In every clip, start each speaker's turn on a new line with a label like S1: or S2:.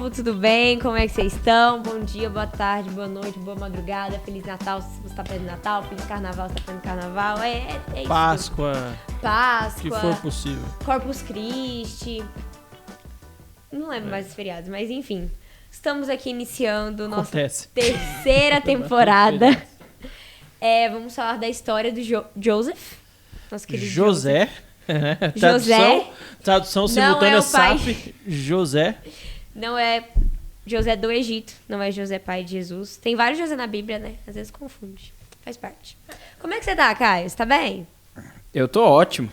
S1: povo, tudo bem? Como é que vocês estão? Bom dia, boa tarde, boa noite, boa madrugada, Feliz Natal se você está fazendo Natal, Feliz Carnaval se você está fazendo Carnaval, é isso.
S2: Páscoa.
S1: Páscoa.
S2: Que for possível.
S1: Corpus Christi. Não lembro mais os feriados, mas enfim. Estamos aqui iniciando nossa terceira temporada. Vamos falar da história do Joseph. Nosso querido
S2: José.
S1: José.
S2: Tradução simultânea SAP. José.
S1: Não é José do Egito. Não é José pai de Jesus. Tem vários José na Bíblia, né? Às vezes confunde. Faz parte. Como é que você tá, Caio? Você tá bem?
S3: Eu tô ótimo.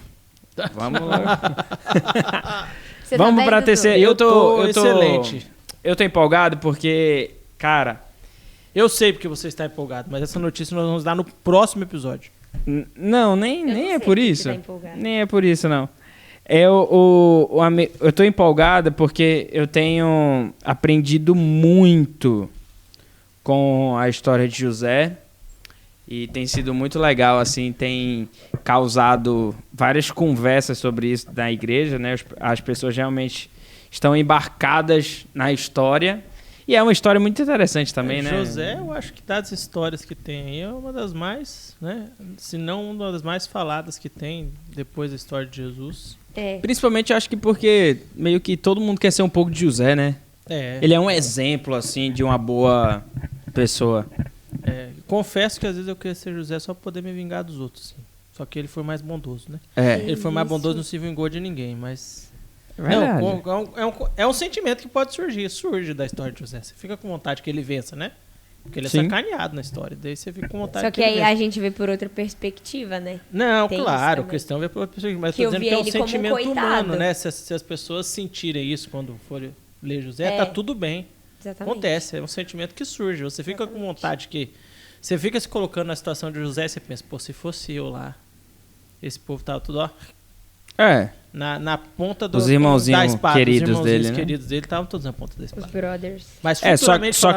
S3: Vamos lá.
S1: Vamos
S3: pra terceira. Eu tô
S2: excelente.
S3: Eu tô empolgado porque, cara...
S2: Eu sei porque você está empolgado, mas essa notícia nós vamos dar no próximo episódio.
S3: Não, nem é por isso.
S1: Tá empolgado.
S3: Nem é por isso, não. Eu tô empolgado porque eu tenho aprendido muito com a história de José e tem sido muito legal, assim, tem causado várias conversas sobre isso na igreja, né? As pessoas realmente estão embarcadas na história. E é uma história muito interessante também, né?
S2: José, eu acho que das histórias que tem aí, é uma das mais, né? Se não uma das mais faladas que tem depois da história de Jesus.
S3: Principalmente, eu acho que porque meio que todo mundo quer ser um pouco de José, né? Ele é um exemplo, assim, de uma boa pessoa.
S2: Confesso que às vezes eu queria ser José só pra poder me vingar dos outros, assim. Só que ele foi mais bondoso, né? Ele foi mais bondoso, não se vingou de ninguém, mas... É um sentimento que pode surge da história de José. Você fica com vontade que ele vença, né? Porque ele é sacaneado na história. Daí você fica com vontade
S1: Só que aí a gente vê por outra perspectiva, né?
S2: Não, claro, o cristão vê por outra perspectiva. Mas eu tô dizendo que é um sentimento humano, né? Se as pessoas sentirem isso quando forem ler José, tá tudo bem.
S1: Exatamente.
S2: Acontece, é um sentimento que surge. Você fica com vontade que... Você fica se colocando na situação de José e você pensa, pô, se fosse eu lá, esse povo tava tudo, ó... Na ponta
S3: os irmãozinhos
S2: da espada.
S3: Queridos
S2: os irmãozinhos
S3: dele,
S2: queridos dele estavam todos na ponta da espada.
S1: Os brothers.
S2: Mas
S3: só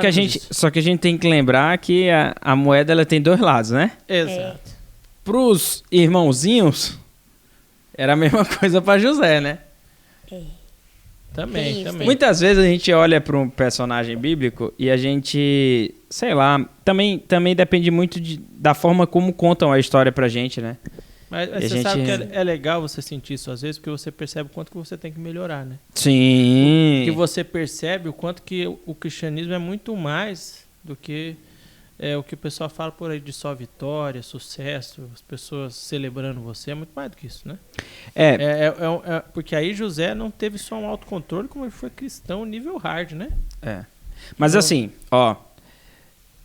S3: que a gente tem que lembrar que a moeda ela tem dois lados, né?
S2: Exato.
S3: Pros irmãozinhos, era a mesma coisa pra José, né?
S2: Também.
S3: Muitas vezes a gente olha para um personagem bíblico e a gente, sei lá, também depende muito da forma como contam a história pra gente, né?
S2: Mas você sabe que é legal você sentir isso às vezes, porque você percebe o quanto que você tem que melhorar, né?
S3: Sim.
S2: Porque você percebe o quanto que o cristianismo é muito mais do que o que o pessoal fala por aí de só vitória, sucesso, as pessoas celebrando você, é muito mais do que isso, né? Porque aí José não teve só um autocontrole, como ele foi cristão nível hard, né?
S3: Mas assim,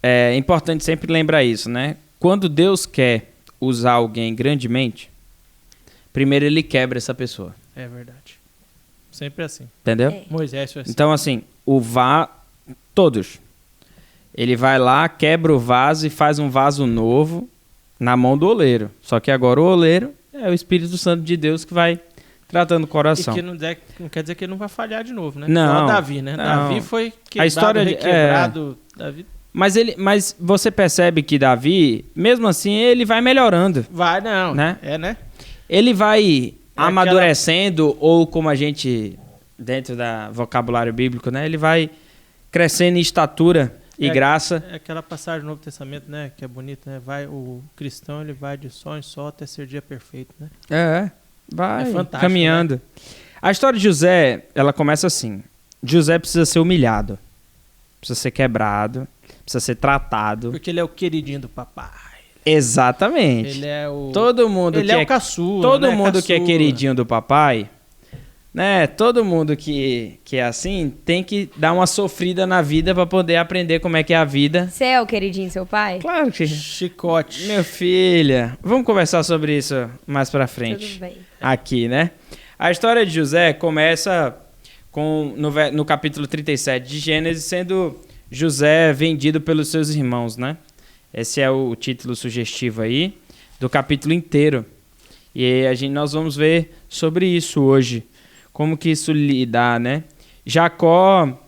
S3: é importante sempre lembrar isso, né? Quando Deus quer usar alguém grandemente, primeiro ele quebra essa pessoa.
S2: É verdade. Sempre assim.
S3: Entendeu?
S2: Moisés foi assim.
S3: Então, assim, todos. Ele vai lá, quebra o vaso e faz um vaso novo na mão do oleiro. Só que agora o oleiro é o Espírito Santo de Deus que vai tratando o coração.
S2: E que não quer dizer que ele não vai falhar de novo, né?
S3: Não.
S2: Igual Davi, né?
S3: Não.
S2: Davi foi quebrado,
S3: a história
S2: requebrado. Davi...
S3: Mas você percebe que Davi, mesmo assim, ele vai melhorando.
S2: Vai, não.
S3: Né?
S2: Né?
S3: Ele vai amadurecendo, ou como a gente, dentro da vocabulário bíblico, né? Ele vai crescendo em estatura e graça.
S2: É aquela passagem do Novo Testamento, né? Que é bonita, né? O cristão, ele vai de sol em sol até ser dia perfeito, né?
S3: Vai
S2: fantástico,
S3: caminhando. Né? A história de José, ela começa assim. José precisa ser humilhado. Precisa ser quebrado. Precisa ser tratado.
S2: Porque ele é o queridinho do papai.
S3: Exatamente.
S2: Ele é o...
S3: Todo mundo
S2: ele é o caçula.
S3: Todo
S2: né?
S3: mundo
S2: caçula.
S3: Que é queridinho do papai, né? Todo mundo que é assim tem que dar uma sofrida na vida pra poder aprender como é que é a vida.
S1: Você é o queridinho do seu pai?
S3: Claro que...
S2: Chicote.
S3: Meu filha. Vamos conversar sobre isso mais pra frente.
S1: Tudo bem.
S3: Aqui, né? A história de José começa no capítulo 37 de Gênesis, sendo José vendido pelos seus irmãos, né? Esse é o título sugestivo aí do capítulo inteiro. E nós vamos ver sobre isso hoje. Como que isso lhe dá, né? Jacó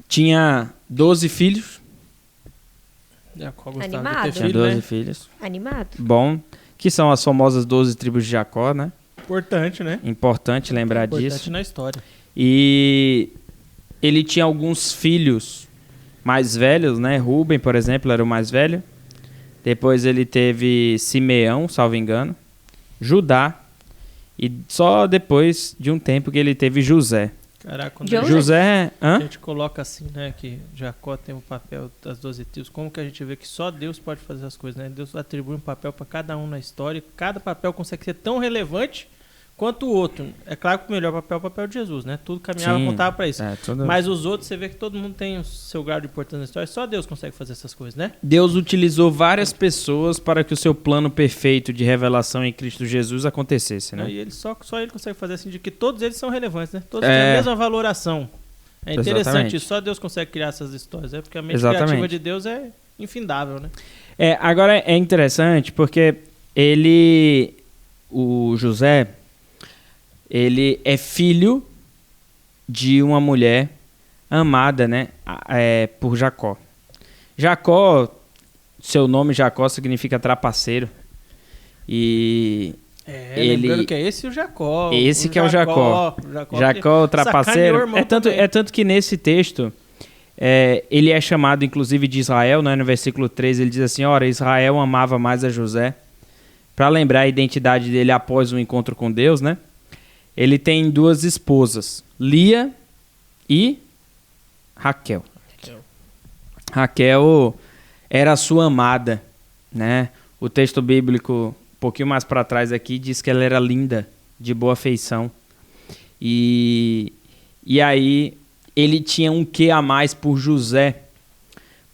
S3: tinha 12 filhos.
S2: Jacó gostava
S1: Animado.
S2: de ter
S3: Tinha
S2: filho,
S3: 12
S2: né?
S3: filhos.
S1: Animado.
S3: Bom. Que são as famosas 12 tribos de Jacó, né?
S2: Importante, né?
S3: Importante lembrar disso.
S2: Importante na história.
S3: E ele tinha alguns filhos mais velhos, né? Rúben, por exemplo, era o mais velho. Depois ele teve Simeão, salvo engano, Judá, e só depois de um tempo que ele teve José.
S2: Caraca, quando
S3: José...
S2: A gente coloca assim, né, que Jacó tem o papel das 12 tribos, como que a gente vê que só Deus pode fazer as coisas, né? Deus atribui um papel para cada um na história, e cada papel consegue ser tão relevante quanto o outro. É claro que o melhor papel é o papel de Jesus, né? Tudo caminhava e apontava para isso. Mas os outros, você vê que todo mundo tem o seu grau de importância na história. Só Deus consegue fazer essas coisas, né?
S3: Deus utilizou várias pessoas para que o seu plano perfeito de revelação em Cristo Jesus acontecesse, né?
S2: E ele só ele consegue fazer assim, de que todos eles são relevantes, né? Todos têm a mesma valoração. É interessante isso. Só Deus consegue criar essas histórias, né? Porque a mente criativa de Deus é infindável, né?
S3: Agora é interessante porque o José... ele é filho de uma mulher amada, né, por Jacó. Jacó, seu nome Jacó significa trapaceiro. E
S2: lembrando que é esse o Jacó.
S3: Esse que é o Jacó. Jacó, o trapaceiro. É tanto que nesse texto, ele é chamado inclusive de Israel, né, no versículo 3, ele diz assim, ora, Israel amava mais a José, para lembrar a identidade dele após o encontro com Deus, né? Ele tem 2 esposas, Lia e Raquel. Raquel era a sua amada, né? O texto bíblico, um pouquinho mais para trás aqui, diz que ela era linda, de boa feição. E aí ele tinha um quê a mais por José,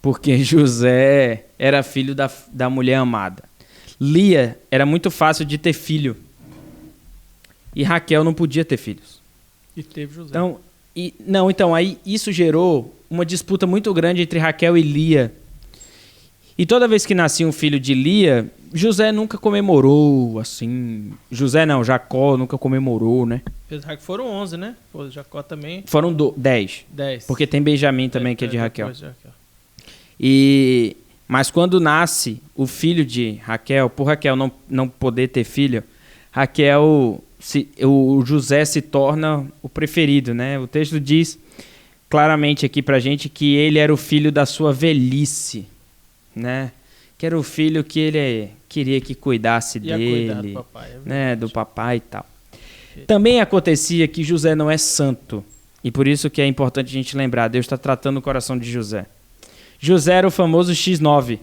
S3: porque José era filho da mulher amada. Lia era muito fácil de ter filho. E Raquel não podia ter filhos.
S2: E teve José.
S3: Então, aí isso gerou uma disputa muito grande entre Raquel e Lia. E toda vez que nascia um filho de Lia, José nunca comemorou, assim... Jacó nunca comemorou, né?
S2: Apesar que foram 11, né? Pô, Jacó também...
S3: Foram 10.
S2: 10.
S3: Porque tem Benjamim também, que é de Raquel. Mas quando nasce o filho de Raquel, por Raquel não poder ter filho, Raquel... o José se torna o preferido, né? O texto diz claramente aqui pra gente que ele era o filho da sua velhice, né? Que era o filho que ele queria que cuidasse dele, do papai, né? Do papai e tal. Também acontecia que José não é santo, e por isso que é importante a gente lembrar, Deus está tratando o coração de José. José era o famoso X9.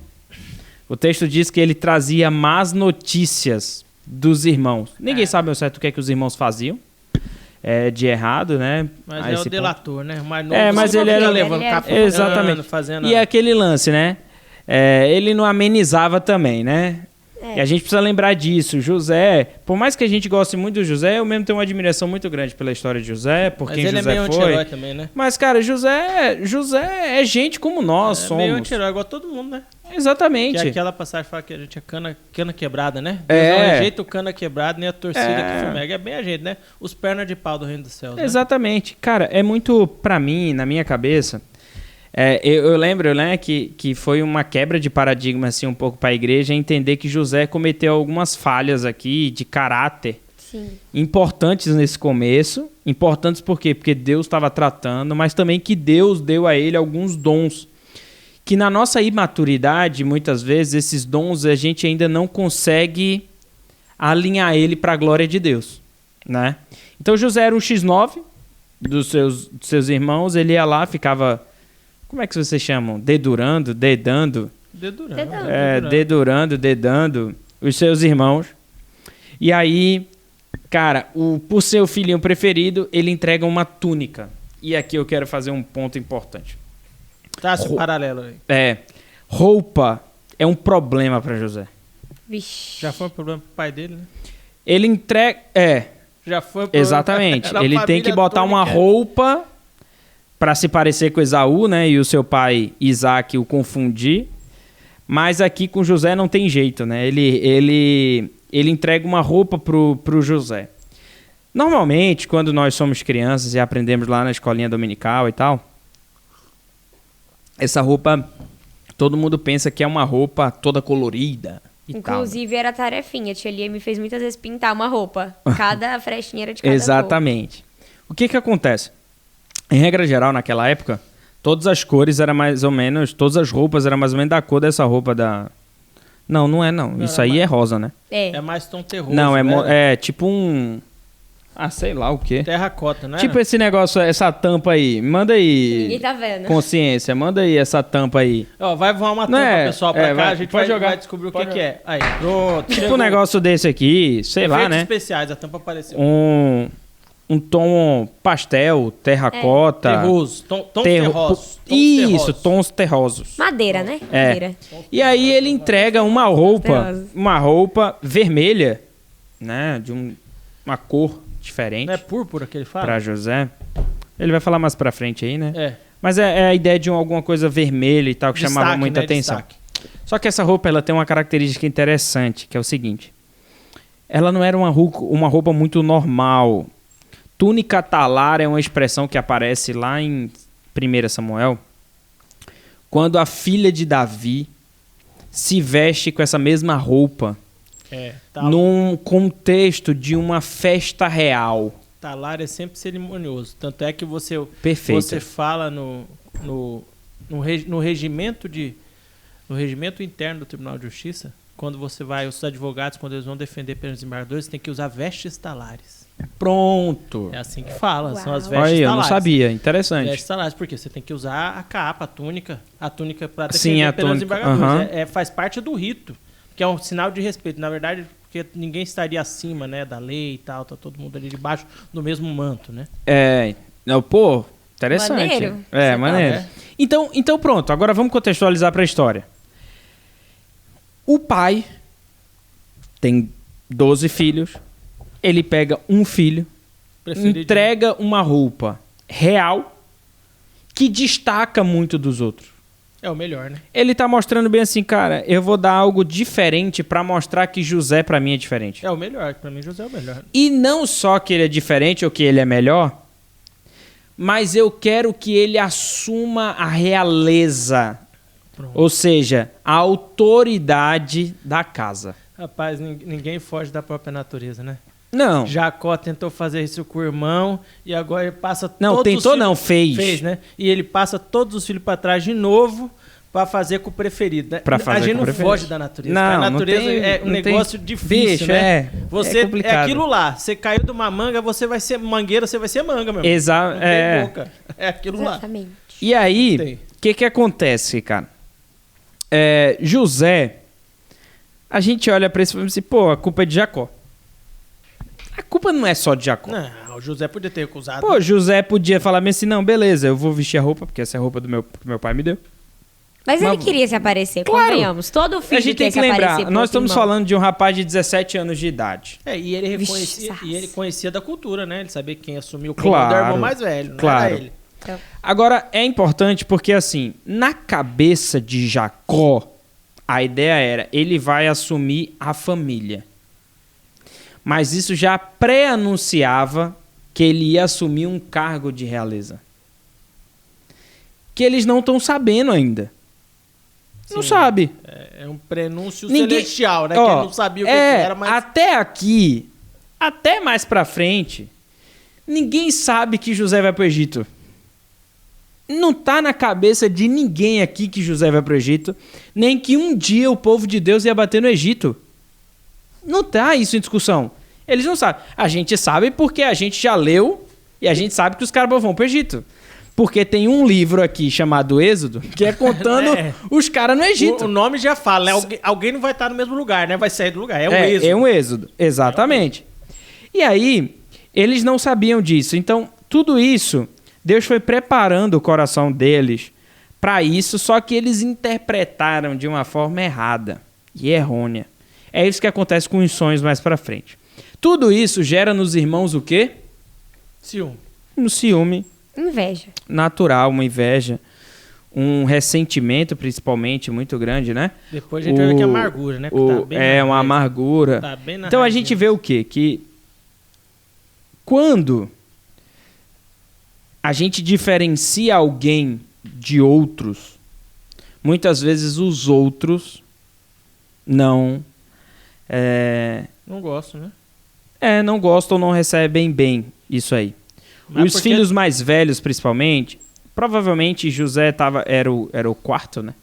S3: O texto diz que ele trazia más notícias dos irmãos. Ninguém sabe ao certo o que é que os irmãos faziam de errado, né?
S2: Mas o delator, né?
S3: Mas ele era levando café, exatamente. Fazendo... E aquele lance, né? Ele não amenizava também, né? E a gente precisa lembrar disso. José, por mais que a gente goste muito do José, eu mesmo tenho uma admiração muito grande pela história de José, por quem José foi. Mas ele é meio anti-herói também, né? Mas, cara, José é gente como nós somos. É meio
S2: anti-herói, igual todo mundo, né?
S3: Exatamente.
S2: Que aquela passagem fala que a gente é cana quebrada, né? Deus não rejeita o cana quebrado, nem a torcida que fumega. É bem a gente, né? Os pernas de pau do reino dos céus, né?
S3: Exatamente. Cara, é muito, pra mim, na minha cabeça... eu lembro, né, que foi uma quebra de paradigma assim, um pouco para a igreja entender que José cometeu algumas falhas aqui de caráter. Sim. Importantes nesse começo. Importantes por quê? Porque Deus estava tratando, mas também que Deus deu a ele alguns dons. Que na nossa imaturidade, muitas vezes, esses dons a gente ainda não consegue alinhar ele para a glória de Deus, né? Então José era um X9 dos seus irmãos, ele ia lá, ficava... Como é que vocês chamam? Dedurando os seus irmãos. E aí, cara, por ser o filhinho preferido, ele entrega uma túnica. E aqui eu quero fazer um ponto importante.
S2: Traça um paralelo aí.
S3: Roupa é um problema para José.
S2: Vixe. Já foi um problema pro pai dele, né?
S3: Ele entrega...
S2: Já foi um problema.
S3: Exatamente. Ele tem que botar uma roupa... para se parecer com Esaú, né? E o seu pai Isaac o confundir. Mas aqui com José não tem jeito, né? Ele entrega uma roupa pro José. Normalmente, quando nós somos crianças e aprendemos lá na escolinha dominical e tal, essa roupa, todo mundo pensa que é uma roupa toda colorida e
S1: Inclusive,
S3: tal.
S1: Era tarefinha. A tia Lia me fez muitas vezes pintar uma roupa. Cada frestinha era de cada
S3: Exatamente. Cor. O que acontece? Em regra geral, naquela época, todas as cores eram mais ou menos... Todas as roupas eram mais ou menos da cor dessa roupa da... Não, não é não.
S2: Não,
S3: isso aí
S2: mais...
S3: é rosa, né?
S2: É mais tom terroso.
S3: Não, é tipo um... Ah, sei lá o quê.
S2: Terracota, né?
S3: Tipo esse negócio, essa tampa aí. Manda aí.
S1: Ninguém tá vendo.
S3: Consciência, manda aí essa tampa aí.
S2: Ó, vai voar uma tampa, pessoal, pra cá. A gente
S3: pode jogar.
S2: Vai descobrir o que é. Aí, pronto.
S3: Tipo um negócio desse aqui, sei lá, né?
S2: Especiais, a tampa apareceu.
S3: Um tom pastel, terracota.
S2: Terroso. Tons terrosos.
S3: Isso, tons terrosos.
S1: Madeira, né?
S3: É.
S1: Madeira.
S3: E aí ele entrega uma roupa vermelha, né? De uma cor diferente.
S2: Não é púrpura que ele fala?
S3: Pra José. Ele vai falar mais pra frente aí, né?
S2: É.
S3: Mas é a ideia de alguma coisa vermelha e tal, que chamava muita atenção.
S2: Destaque.
S3: Só que essa roupa, ela tem uma característica interessante, que é o seguinte. Ela não era uma roupa muito normal. Túnica talar é uma expressão que aparece lá em 1 Samuel, quando a filha de Davi se veste com essa mesma roupa num contexto de uma festa real.
S2: Talar é sempre cerimonioso. Tanto é que você fala no regimento interno do Tribunal de Justiça, quando você vai, os advogados, quando eles vão defender pelos desembargadores, tem que usar vestes talares.
S3: Pronto.
S2: É assim que fala, são as vestes
S3: talares.
S2: talares.
S3: Eu não sabia, interessante.
S2: Vestes talares, porque você tem que usar a capa, a túnica para defender
S3: Sim,
S2: pelos desembargadores. Faz parte do rito, que é um sinal de respeito. Na verdade, porque ninguém estaria acima, né, da lei e tal, tá todo mundo ali debaixo do mesmo manto, né?
S3: Interessante.
S1: Maneiro.
S3: Maneiro. Então pronto, agora vamos contextualizar para a história. O pai tem 12 filhos, ele pega um filho, entrega uma roupa real que destaca muito dos outros.
S2: É o melhor, né?
S3: Ele tá mostrando bem assim, cara, eu vou dar algo diferente pra mostrar que José pra mim é diferente.
S2: É o melhor, pra mim José é o melhor.
S3: E não só que ele é diferente ou que ele é melhor, mas eu quero que ele assuma a realeza. Pronto. Ou seja, a autoridade da casa.
S2: Rapaz, ninguém foge da própria natureza, né?
S3: Não.
S2: Jacó tentou fazer isso com o irmão e agora ele passa
S3: todos os filhos... fez.
S2: Fez, né? E ele passa todos os filhos para trás de novo para fazer com o preferido, né? A gente não foge da natureza.
S3: Não,
S2: a natureza é um negócio difícil, né?
S3: Você é
S2: aquilo lá. Você caiu de uma manga, você vai ser mangueira, você vai ser manga mesmo.
S3: Exato.
S2: É aquilo lá.
S1: Exatamente.
S3: E aí, o que acontece, cara? José, a gente olha para isso e fala assim, a culpa é de Jacó. A culpa não é só de Jacó.
S2: Não, o José podia ter acusado.
S3: José podia falar assim, não, beleza, eu vou vestir a roupa, porque essa é a roupa que meu pai me deu.
S1: Mas ele queria se aparecer, convenhamos. Todo filho
S3: a gente tem que lembrar, nós estamos falando de um rapaz de 17 anos de idade.
S2: E ele reconhecia, ele conhecia da cultura, né? Ele sabia quem assumiu o comando do irmão mais velho, não era ele.
S1: Então.
S3: Agora, é importante porque, assim, na cabeça de Jacó, a ideia era, ele vai assumir a família. Mas isso já pré-anunciava que ele ia assumir um cargo de realeza. Que eles não estão sabendo ainda. Sim, não sabe.
S2: É um prenúncio celestial, né? Que ele não sabia o que era, mas...
S3: Até aqui, até mais pra frente, ninguém sabe que José vai pro Egito. Não tá na cabeça de ninguém aqui que José vai pro Egito, nem que um dia o povo de Deus ia bater no Egito. Não tá isso em discussão. Eles não sabem. A gente sabe porque a gente já leu e a gente sabe que os caras vão pro Egito. Porque tem um livro aqui chamado Êxodo que é contando os caras no Egito.
S2: O nome já fala, né? Alguém não vai estar no mesmo lugar, né? Vai sair do lugar. É um Êxodo.
S3: É um Êxodo, exatamente. E aí, eles não sabiam disso. Então, tudo isso, Deus foi preparando o coração deles para isso, só que eles interpretaram de uma forma errada e errônea. É isso que acontece com os sonhos mais para frente. Tudo isso gera nos irmãos o quê?
S2: Ciúme.
S3: Um ciúme.
S1: Inveja.
S3: Natural, uma inveja. Um ressentimento, principalmente, muito grande, né?
S2: Depois a gente vai ver que é amargura, né?
S3: Tá bem uma amargura.
S2: Tá bem na
S3: então a gente vê o quê? Que quando a gente diferencia alguém de outros, muitas vezes os outros não
S2: gostam, né?
S3: Não gostam ou não recebem bem isso aí. Os filhos mais velhos, principalmente, provavelmente José era o quarto, né?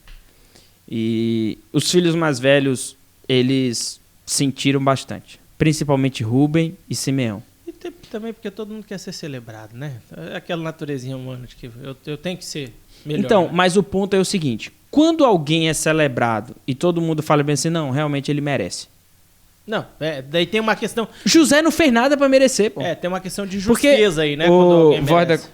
S3: E os filhos mais velhos, eles sentiram bastante. Principalmente Rúben e Simeão.
S2: E também porque todo mundo quer ser celebrado, né? É aquela naturezinha humana de que eu tenho que ser melhor.
S3: Então,
S2: né?
S3: mas o ponto é o seguinte. Quando alguém é celebrado e todo mundo fala bem assim, não, realmente ele merece.
S2: Não, daí tem uma questão...
S3: José não fez nada pra merecer, pô.
S2: Tem uma questão de justeza aí, né? Quando alguém merece.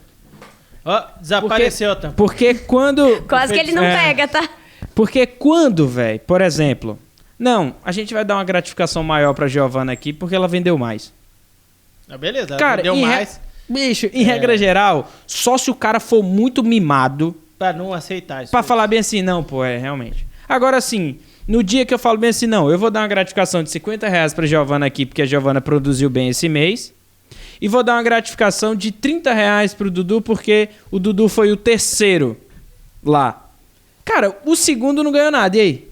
S2: Desapareceu, tá?
S3: Porque quando...
S1: Quase que ele não pega, tá?
S3: Porque quando, velho, por exemplo... Não, a gente vai dar uma gratificação maior pra Giovana aqui porque ela vendeu mais.
S2: Beleza, ela
S3: cara,
S2: vendeu mais.
S3: Bicho, em regra geral, só se o cara for muito mimado...
S2: Pra não aceitar isso.
S3: Pra falar bem assim, não, pô, realmente. Agora, assim, no dia que eu falo bem assim, não, eu vou dar uma gratificação de R$50 pra Giovana aqui porque a Giovana produziu bem esse mês. E vou dar uma gratificação de R$30 pro Dudu porque o Dudu foi o terceiro lá. Cara, o segundo não ganhou nada, e aí?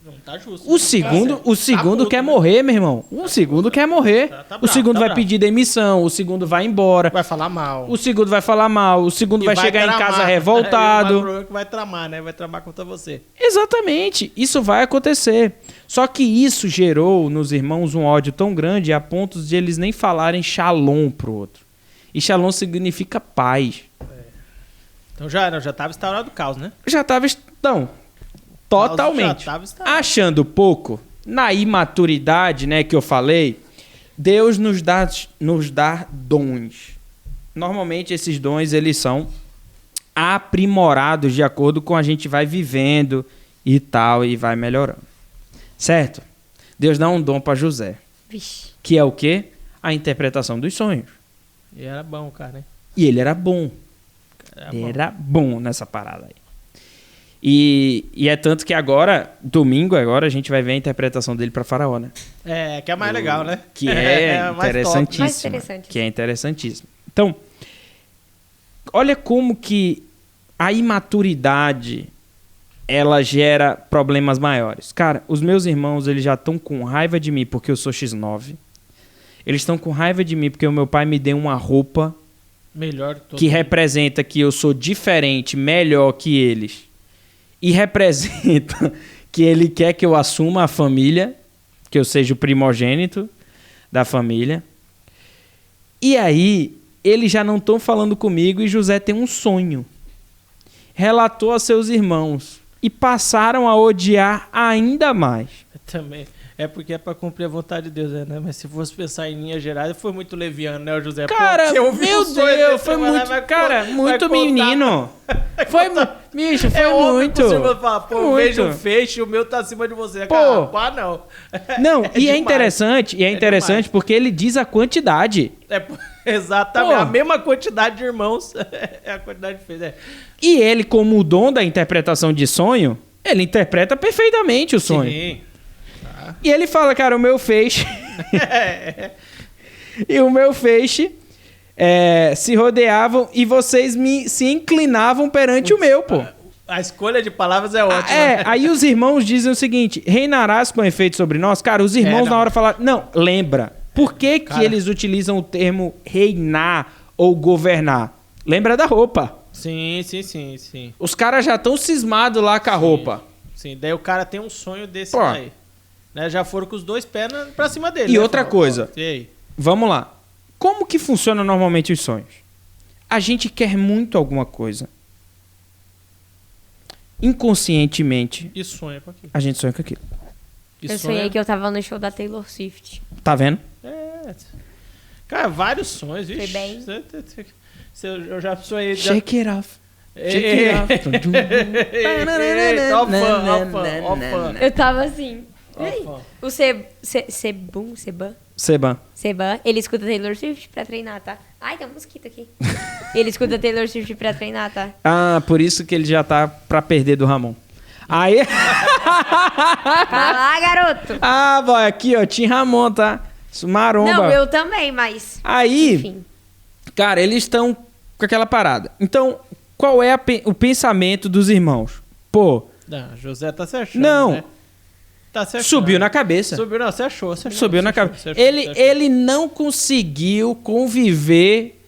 S2: Não tá justo.
S3: O segundo quer morrer, meu irmão. O segundo quer morrer. O segundo vai pedir demissão, o segundo vai embora.
S2: Vai falar mal.
S3: O segundo vai falar mal, o segundo vai chegar em casa revoltado.
S2: O problema é que vai tramar, né? Vai tramar contra você.
S3: Exatamente, isso vai acontecer. Só que isso gerou nos irmãos um ódio tão grande a ponto de eles nem falarem shalom pro outro. E shalom significa paz.
S2: Então já estava instaurado o caos, né?
S3: Já estava... Não, totalmente. Achando pouco, na imaturidade, né, que eu falei, Deus nos dá dons. Normalmente esses dons, eles são aprimorados de acordo com a gente vai vivendo e tal, e vai melhorando. Certo? Deus dá um dom para José.
S1: Vixe.
S3: Que é o quê? A interpretação dos sonhos.
S2: E era bom, cara, né?
S3: E ele era bom. Era bom nessa parada aí. E é tanto que agora, domingo, a gente vai ver a interpretação dele para Faraó, né?
S2: Que é mais legal, né?
S3: Que é interessantíssimo.
S1: Mais interessante.
S3: Que é interessantíssimo. Então, olha como que a imaturidade, ela gera problemas maiores. Cara, os meus irmãos, eles já estão com raiva de mim porque eu sou X9. Eles estão com raiva de mim porque o meu pai me deu uma roupa
S2: melhor
S3: que representa que eu sou diferente, melhor que eles. E representa que ele quer que eu assuma a família, que eu seja o primogênito da família. E aí, eles já não estão falando comigo e José tem um sonho. Relatou a seus irmãos e passaram a odiar ainda mais.
S2: Também. É porque é pra cumprir a vontade de Deus, né? Mas se fosse pensar em linhas gerais, foi muito leviano, né, o José?
S3: Cara, meu Deus, foi muito... Cara, muito menino. Foi, bicho, foi muito.
S2: Pô, vejo um feixe, o meu tá acima de você.
S3: Pô,
S2: não.
S3: Não, e é interessante porque ele diz a quantidade.
S2: Exatamente, a mesma quantidade de irmãos é a quantidade de feixe.
S3: E ele, como o dom da interpretação de sonho, ele interpreta perfeitamente o sonho. Sim. E ele fala, cara, o meu feixe... E o meu feixe se rodeavam e vocês se inclinavam perante o meu, pô.
S2: A escolha de palavras é ótima.
S3: Aí os irmãos dizem o seguinte, reinarás com efeito sobre nós? Cara, os irmãos na hora falaram... Não, lembra. Por que eles utilizam o termo reinar ou governar? Lembra da roupa.
S2: Sim.
S3: Os caras já estão cismados lá com a roupa.
S2: Sim, daí o cara tem um sonho desse daí. Né? Já foram com os dois pés pra cima dele.
S3: E outra coisa, vamos lá. Como que funciona normalmente os sonhos? A gente quer muito alguma coisa. Inconscientemente,
S2: e sonha com aquilo.
S3: A gente sonha com aquilo.
S1: Eu sonhei que eu tava no show da Taylor Swift.
S3: Tá vendo?
S2: Cara, vários sonhos.
S1: Foi bem.
S2: Eu já sonhei...
S3: Shake it off.
S1: Eu tava assim. O Seban, ele escuta Taylor Swift pra treinar, tá? Ai, tem um mosquito aqui. Ele escuta Taylor Swift pra treinar, tá?
S3: Ah, por isso que ele já tá pra perder do Ramon. Aí...
S1: Vai lá, garoto.
S3: Ah, boy, aqui, ó, Tim Ramon, tá? Maromba.
S1: Não, eu também, mas...
S3: Aí, enfim. Cara, eles estão com aquela parada. Então, qual é o pensamento dos irmãos? Pô...
S2: Não, José tá se achando,
S3: não.
S2: Né? Tá se achando.
S3: Subiu na cabeça.
S2: Você achou.
S3: Subiu na cabeça. Ele não conseguiu conviver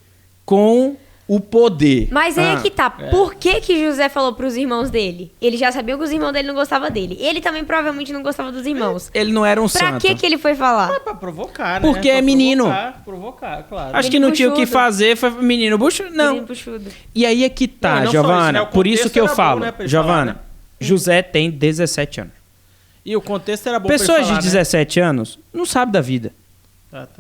S3: com o poder.
S1: Mas aí é que tá. Por que José falou pros irmãos dele? Ele já sabia que os irmãos dele não gostavam dele. Ele também provavelmente não gostava dos irmãos.
S3: Ele não era um santo.
S1: Pra que ele foi falar?
S2: Pra provocar, né?
S3: Porque é menino.
S2: Provocar, claro.
S3: Acho que não tinha o que fazer, foi menino bucho? Não.
S1: Menino buchudo.
S3: E aí é que tá, Giovana. Isso, né? Por isso que eu falo. Bom, né, Giovana, né? José tem 17 anos.
S2: E o contexto era bom
S3: Pessoas
S2: pra ele falar,
S3: de 17 anos não sabem da vida.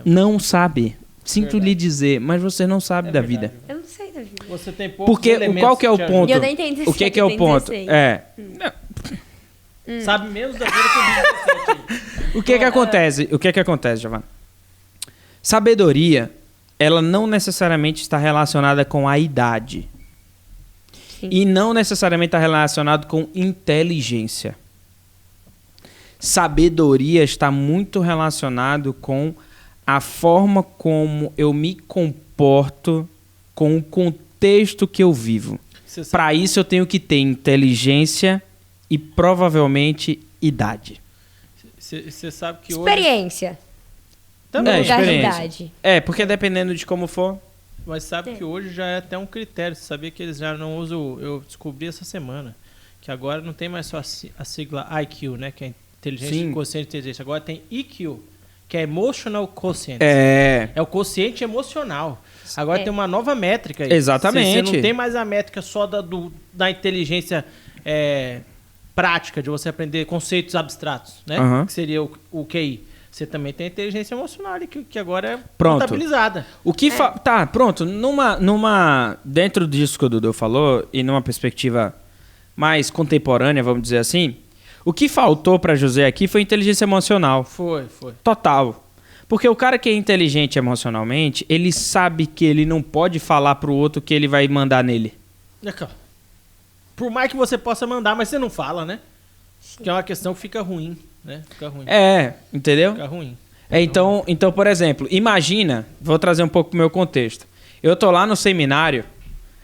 S3: Não sabe. Sinto lhe dizer, mas você não sabe da vida.
S1: Eu não sei da vida.
S2: Você tem poucos
S3: Porque qual que é o ponto?
S1: Eu nem tenho 17,
S3: o que é o ponto?
S2: Sabe menos da vida que o 17.
S3: O que acontece? O que acontece, Giovana? Sabedoria, ela não necessariamente está relacionada com a idade.
S1: Sim.
S3: E não necessariamente está relacionado com inteligência. Sabedoria está muito relacionado com a forma como eu me comporto com o contexto que eu vivo. Para isso eu tenho que ter inteligência e provavelmente idade.
S2: Você sabe que
S1: experiência.
S2: Também.
S1: Experiência.
S3: Porque dependendo de como for.
S2: Mas sabe que hoje já é até um critério. Você sabia que eles já não usam... Eu descobri essa semana que agora não tem mais só a sigla IQ, né? Que é inteligência e quociente de inteligência. Agora tem EQ, que é Emotional Quotient. É o quociente emocional. Agora tem uma nova métrica.
S3: Exatamente.
S2: Você não tem mais a métrica só da inteligência prática, de você aprender conceitos abstratos, né? Que seria o QI. Você também tem a inteligência emocional, que agora é contabilizada.
S3: Tá, pronto. Dentro disso que o Dudu falou, e numa perspectiva mais contemporânea, vamos dizer assim, o que faltou para José aqui foi inteligência emocional.
S2: Foi.
S3: Total. Porque o cara que é inteligente emocionalmente, ele sabe que ele não pode falar pro outro que ele vai mandar nele.
S2: Por mais que você possa mandar, mas você não fala, né? Que é uma questão que fica ruim, né?
S3: Entendeu?
S2: Fica ruim.
S3: Então, por exemplo, imagina, vou trazer um pouco pro meu contexto. Eu tô lá no seminário,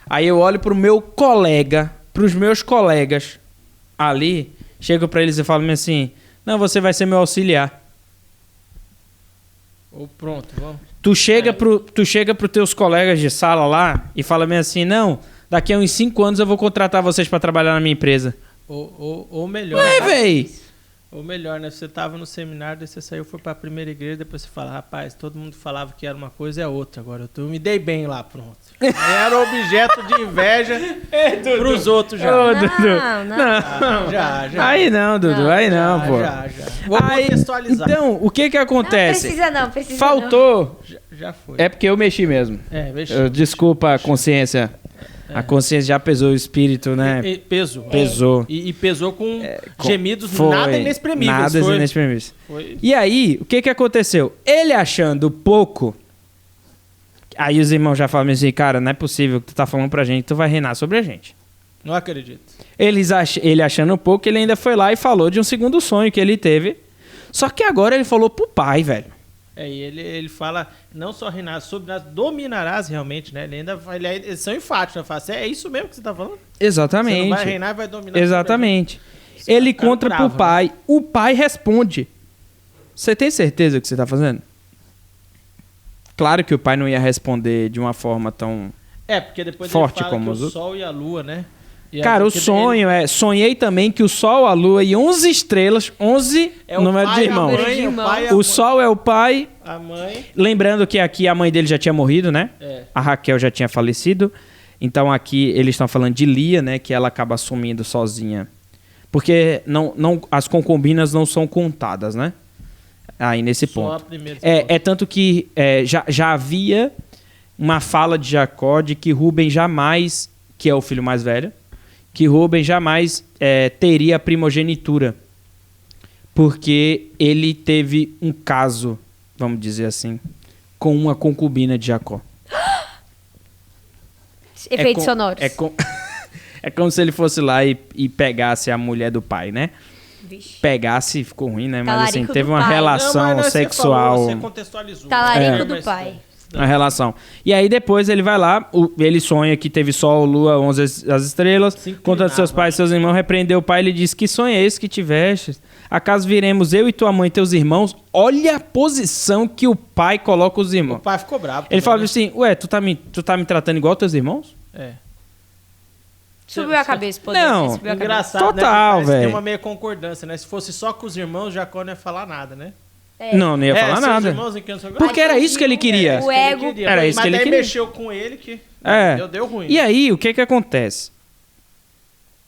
S3: aí eu olho pro meu colega, pros meus colegas ali, chego pra eles e falo assim, não, você vai ser meu auxiliar.
S2: Pronto, vamos.
S3: Tu chega pros teus colegas de sala lá e fala assim, não, daqui a uns 5 anos eu vou contratar vocês pra trabalhar na minha empresa.
S2: Ou melhor. Ou melhor, né? Você tava no seminário, daí você saiu, foi pra primeira igreja, depois você fala, rapaz, todo mundo falava que era uma coisa e é outra. Agora eu me dei bem lá, pronto. Era objeto de inveja pros outros já.
S1: Não.
S2: Já.
S3: Aí não, Dudu, aí não, pô.
S2: Já. Vou contextualizar.
S3: Então, o que acontece?
S1: Não precisa
S3: Faltou.
S2: Já foi.
S3: É porque eu mexi mesmo. Desculpa a consciência. A consciência já pesou o espírito, né? Pesou.
S2: E pesou com gemidos nada inexprimíveis.
S3: E aí, o que aconteceu? Ele achando pouco, aí os irmãos já falam assim, cara, não é possível que tu tá falando pra gente, tu vai reinar sobre a gente.
S2: Não acredito.
S3: Ele achando pouco, ele ainda foi lá e falou de um segundo sonho que ele teve. Só que agora ele falou pro pai, velho.
S2: E ele fala, não só reinar sobre nós, dominarás realmente, né? Ele ainda eles são enfáticos, né? Fala, é isso mesmo que você tá falando?
S3: Exatamente. Você
S2: não vai reinar e vai dominar.
S3: Exatamente. Ele conta pro pai, né? O pai responde. Você tem certeza que você tá fazendo? Claro que o pai não ia responder de uma forma tão
S2: porque depois
S3: forte
S2: ele fala
S3: como
S2: que o sol e a lua, né?
S3: Cara, o sonho sonhei também que o sol, a lua e 11 estrelas, 11 número de irmãos. O sol é o pai.
S2: A mãe.
S3: Lembrando que aqui a mãe dele já tinha morrido, né? A Raquel já tinha falecido. Então aqui eles estão falando de Lia, né? Que ela acaba assumindo sozinha. Porque as concubinas não são contadas, né? Aí nesse ponto.
S2: Só a primeira.
S3: Tanto que já havia uma fala de Jacó de que Rúben jamais, que é o filho mais velho, que Rúben jamais teria a primogenitura, porque ele teve um caso, vamos dizer assim, com uma concubina de Jacó.
S1: Efeitos sonoros.
S3: É como se ele fosse lá e pegasse a mulher do pai, né?
S1: Vixe.
S3: Pegasse, ficou ruim, né? Mas assim,
S1: Talarico
S3: teve uma relação sexual.
S2: Você contextualizou.
S1: Talarico do pai.
S3: A relação. E aí depois ele vai lá, ele sonha que teve sol, lua, 11 as estrelas, contra seus pais e seus irmãos, repreendeu o pai, ele disse, que sonho é esse que tiveste? Acaso viremos eu e tua mãe e teus irmãos? Olha a posição que o pai coloca os irmãos.
S2: O pai ficou bravo.
S3: Ele fala assim, ué, tu tá me tratando igual teus irmãos?
S1: Subiu a cabeça, poder.
S3: Não,
S1: subiu a
S2: engraçado,
S3: total,
S2: né?
S3: velho.
S2: Tem uma meia concordância, né? Se fosse só com os irmãos, Jacó não ia falar nada, né?
S3: Não ia falar nada. Porque era isso que ele queria.
S1: O ego.
S3: Era isso que ele queria.
S2: Mas mexeu com ele que deu ruim.
S3: E aí, o que acontece?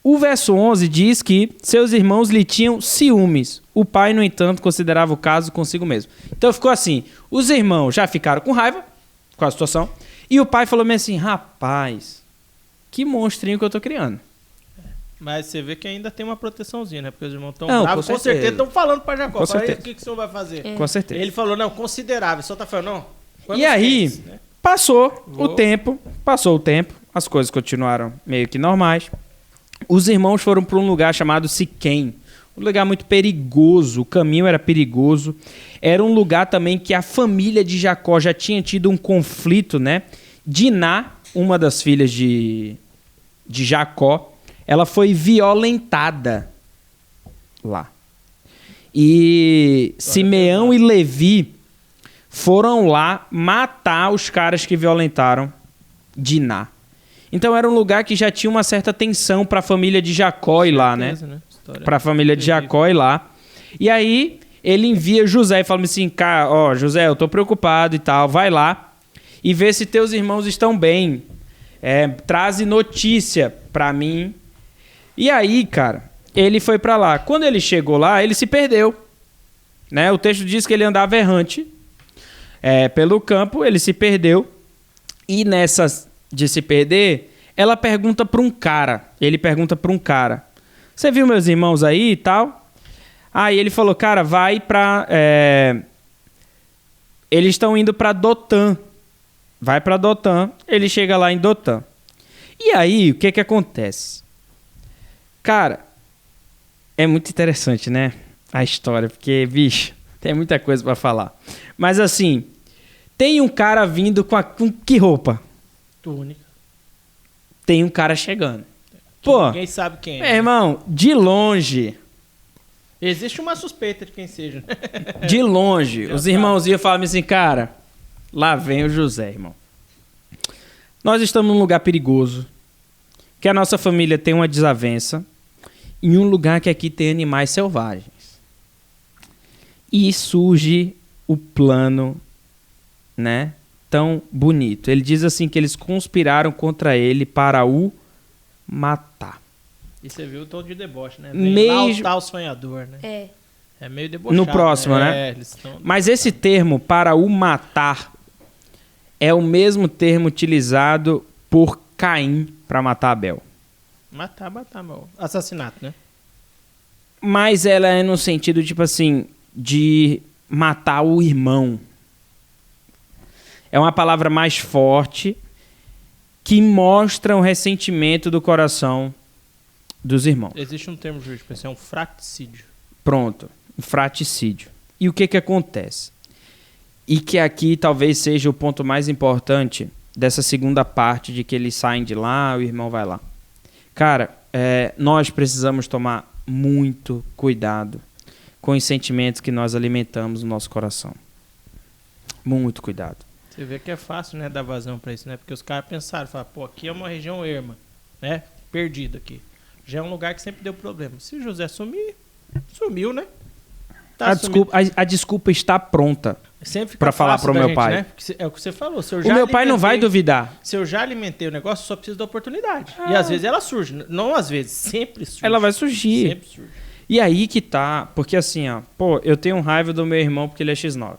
S3: O verso 11 diz que seus irmãos lhe tinham ciúmes. O pai, no entanto, considerava o caso consigo mesmo. Então ficou assim, os irmãos já ficaram com raiva com a situação, e o pai falou assim, rapaz, que monstrinho que eu tô criando.
S2: Mas você vê que ainda tem uma proteçãozinha, né? Porque os irmãos estão bravos. Com certeza estão falando para Jacó. Fala aí, o que o senhor vai fazer?
S3: Com certeza.
S2: Ele falou, não, considerável. Só tá falando, não.
S3: E aí, passou o tempo, as coisas continuaram meio que normais. Os irmãos foram para um lugar chamado Siquém. Um lugar muito perigoso, o caminho era perigoso. Era um lugar também que a família de Jacó já tinha tido um conflito, né? Diná, uma das filhas de Jacó, ela foi violentada lá. E Simeão e Levi foram lá matar os caras que violentaram Diná. Então era um lugar que já tinha uma certa tensão para a família de Jacó ir lá, né? Para a família de Jacó ir lá. E aí ele envia José e fala assim, cara, ó, José, eu tô preocupado e tal, vai lá e vê se teus irmãos estão bem. Traze notícia para mim. E aí, cara, ele foi para lá. Quando ele chegou lá, ele se perdeu, né? O texto diz que ele andava errante pelo campo, ele se perdeu. E nessas de se perder, ela pergunta para um cara. Ele pergunta para um cara. Você viu meus irmãos aí e tal? Aí ele falou, cara, vai para... Eles estão indo para Dotã. Vai para Dotã. Ele chega lá em Dotã. E aí, o que acontece? Cara, é muito interessante, né? A história, porque, bicho, tem muita coisa para falar. Mas assim, tem um cara vindo com que roupa?
S2: Túnica.
S3: Tem um cara chegando. Pô,
S2: ninguém sabe quem é.
S3: Meu irmão, de longe.
S2: Existe uma suspeita de quem seja.
S3: De longe. Os irmãos iam falar assim, cara, lá vem o José, irmão. Nós estamos num lugar perigoso, que a nossa família tem uma desavença, em um lugar que aqui tem animais selvagens. E surge o plano, né? Tão bonito. Ele diz assim que eles conspiraram contra ele para o matar.
S2: E você viu o tom de deboche, né?
S3: Mesmo...
S2: Lá o sonhador, né? É meio debochado.
S3: No próximo, né? Mas esse termo, para o matar, é o mesmo termo utilizado por Caim para matar Abel.
S2: Matar, meu. Assassinato, né?
S3: Mas ela é no sentido, tipo assim, de matar o irmão. É uma palavra mais forte que mostra um ressentimento do coração dos irmãos.
S2: Existe um termo jurídico, é um fratricídio.
S3: Pronto, um fratricídio. E o que acontece? E que aqui talvez seja o ponto mais importante dessa segunda parte de que eles saem de lá, o irmão vai lá. Cara, nós precisamos tomar muito cuidado com os sentimentos que nós alimentamos no nosso coração. Muito cuidado.
S2: Você vê que é fácil, né, dar vazão pra isso, né? Porque os caras pensaram, falaram, pô, aqui é uma região erma, né? Perdido aqui. Já é um lugar que sempre deu problema. Se o José sumir, sumiu, né?
S3: Tá a desculpa está pronta para falar pro meu pai.
S2: Né? É o que você falou. Se eu
S3: já o meu pai não vai duvidar.
S2: Se eu já alimentei o negócio, só preciso da oportunidade. E às vezes ela surge. Não às vezes, sempre surge.
S3: Ela vai surgir.
S2: Sempre surge.
S3: E aí que tá, porque assim, ó, pô, eu tenho raiva do meu irmão porque ele é X9.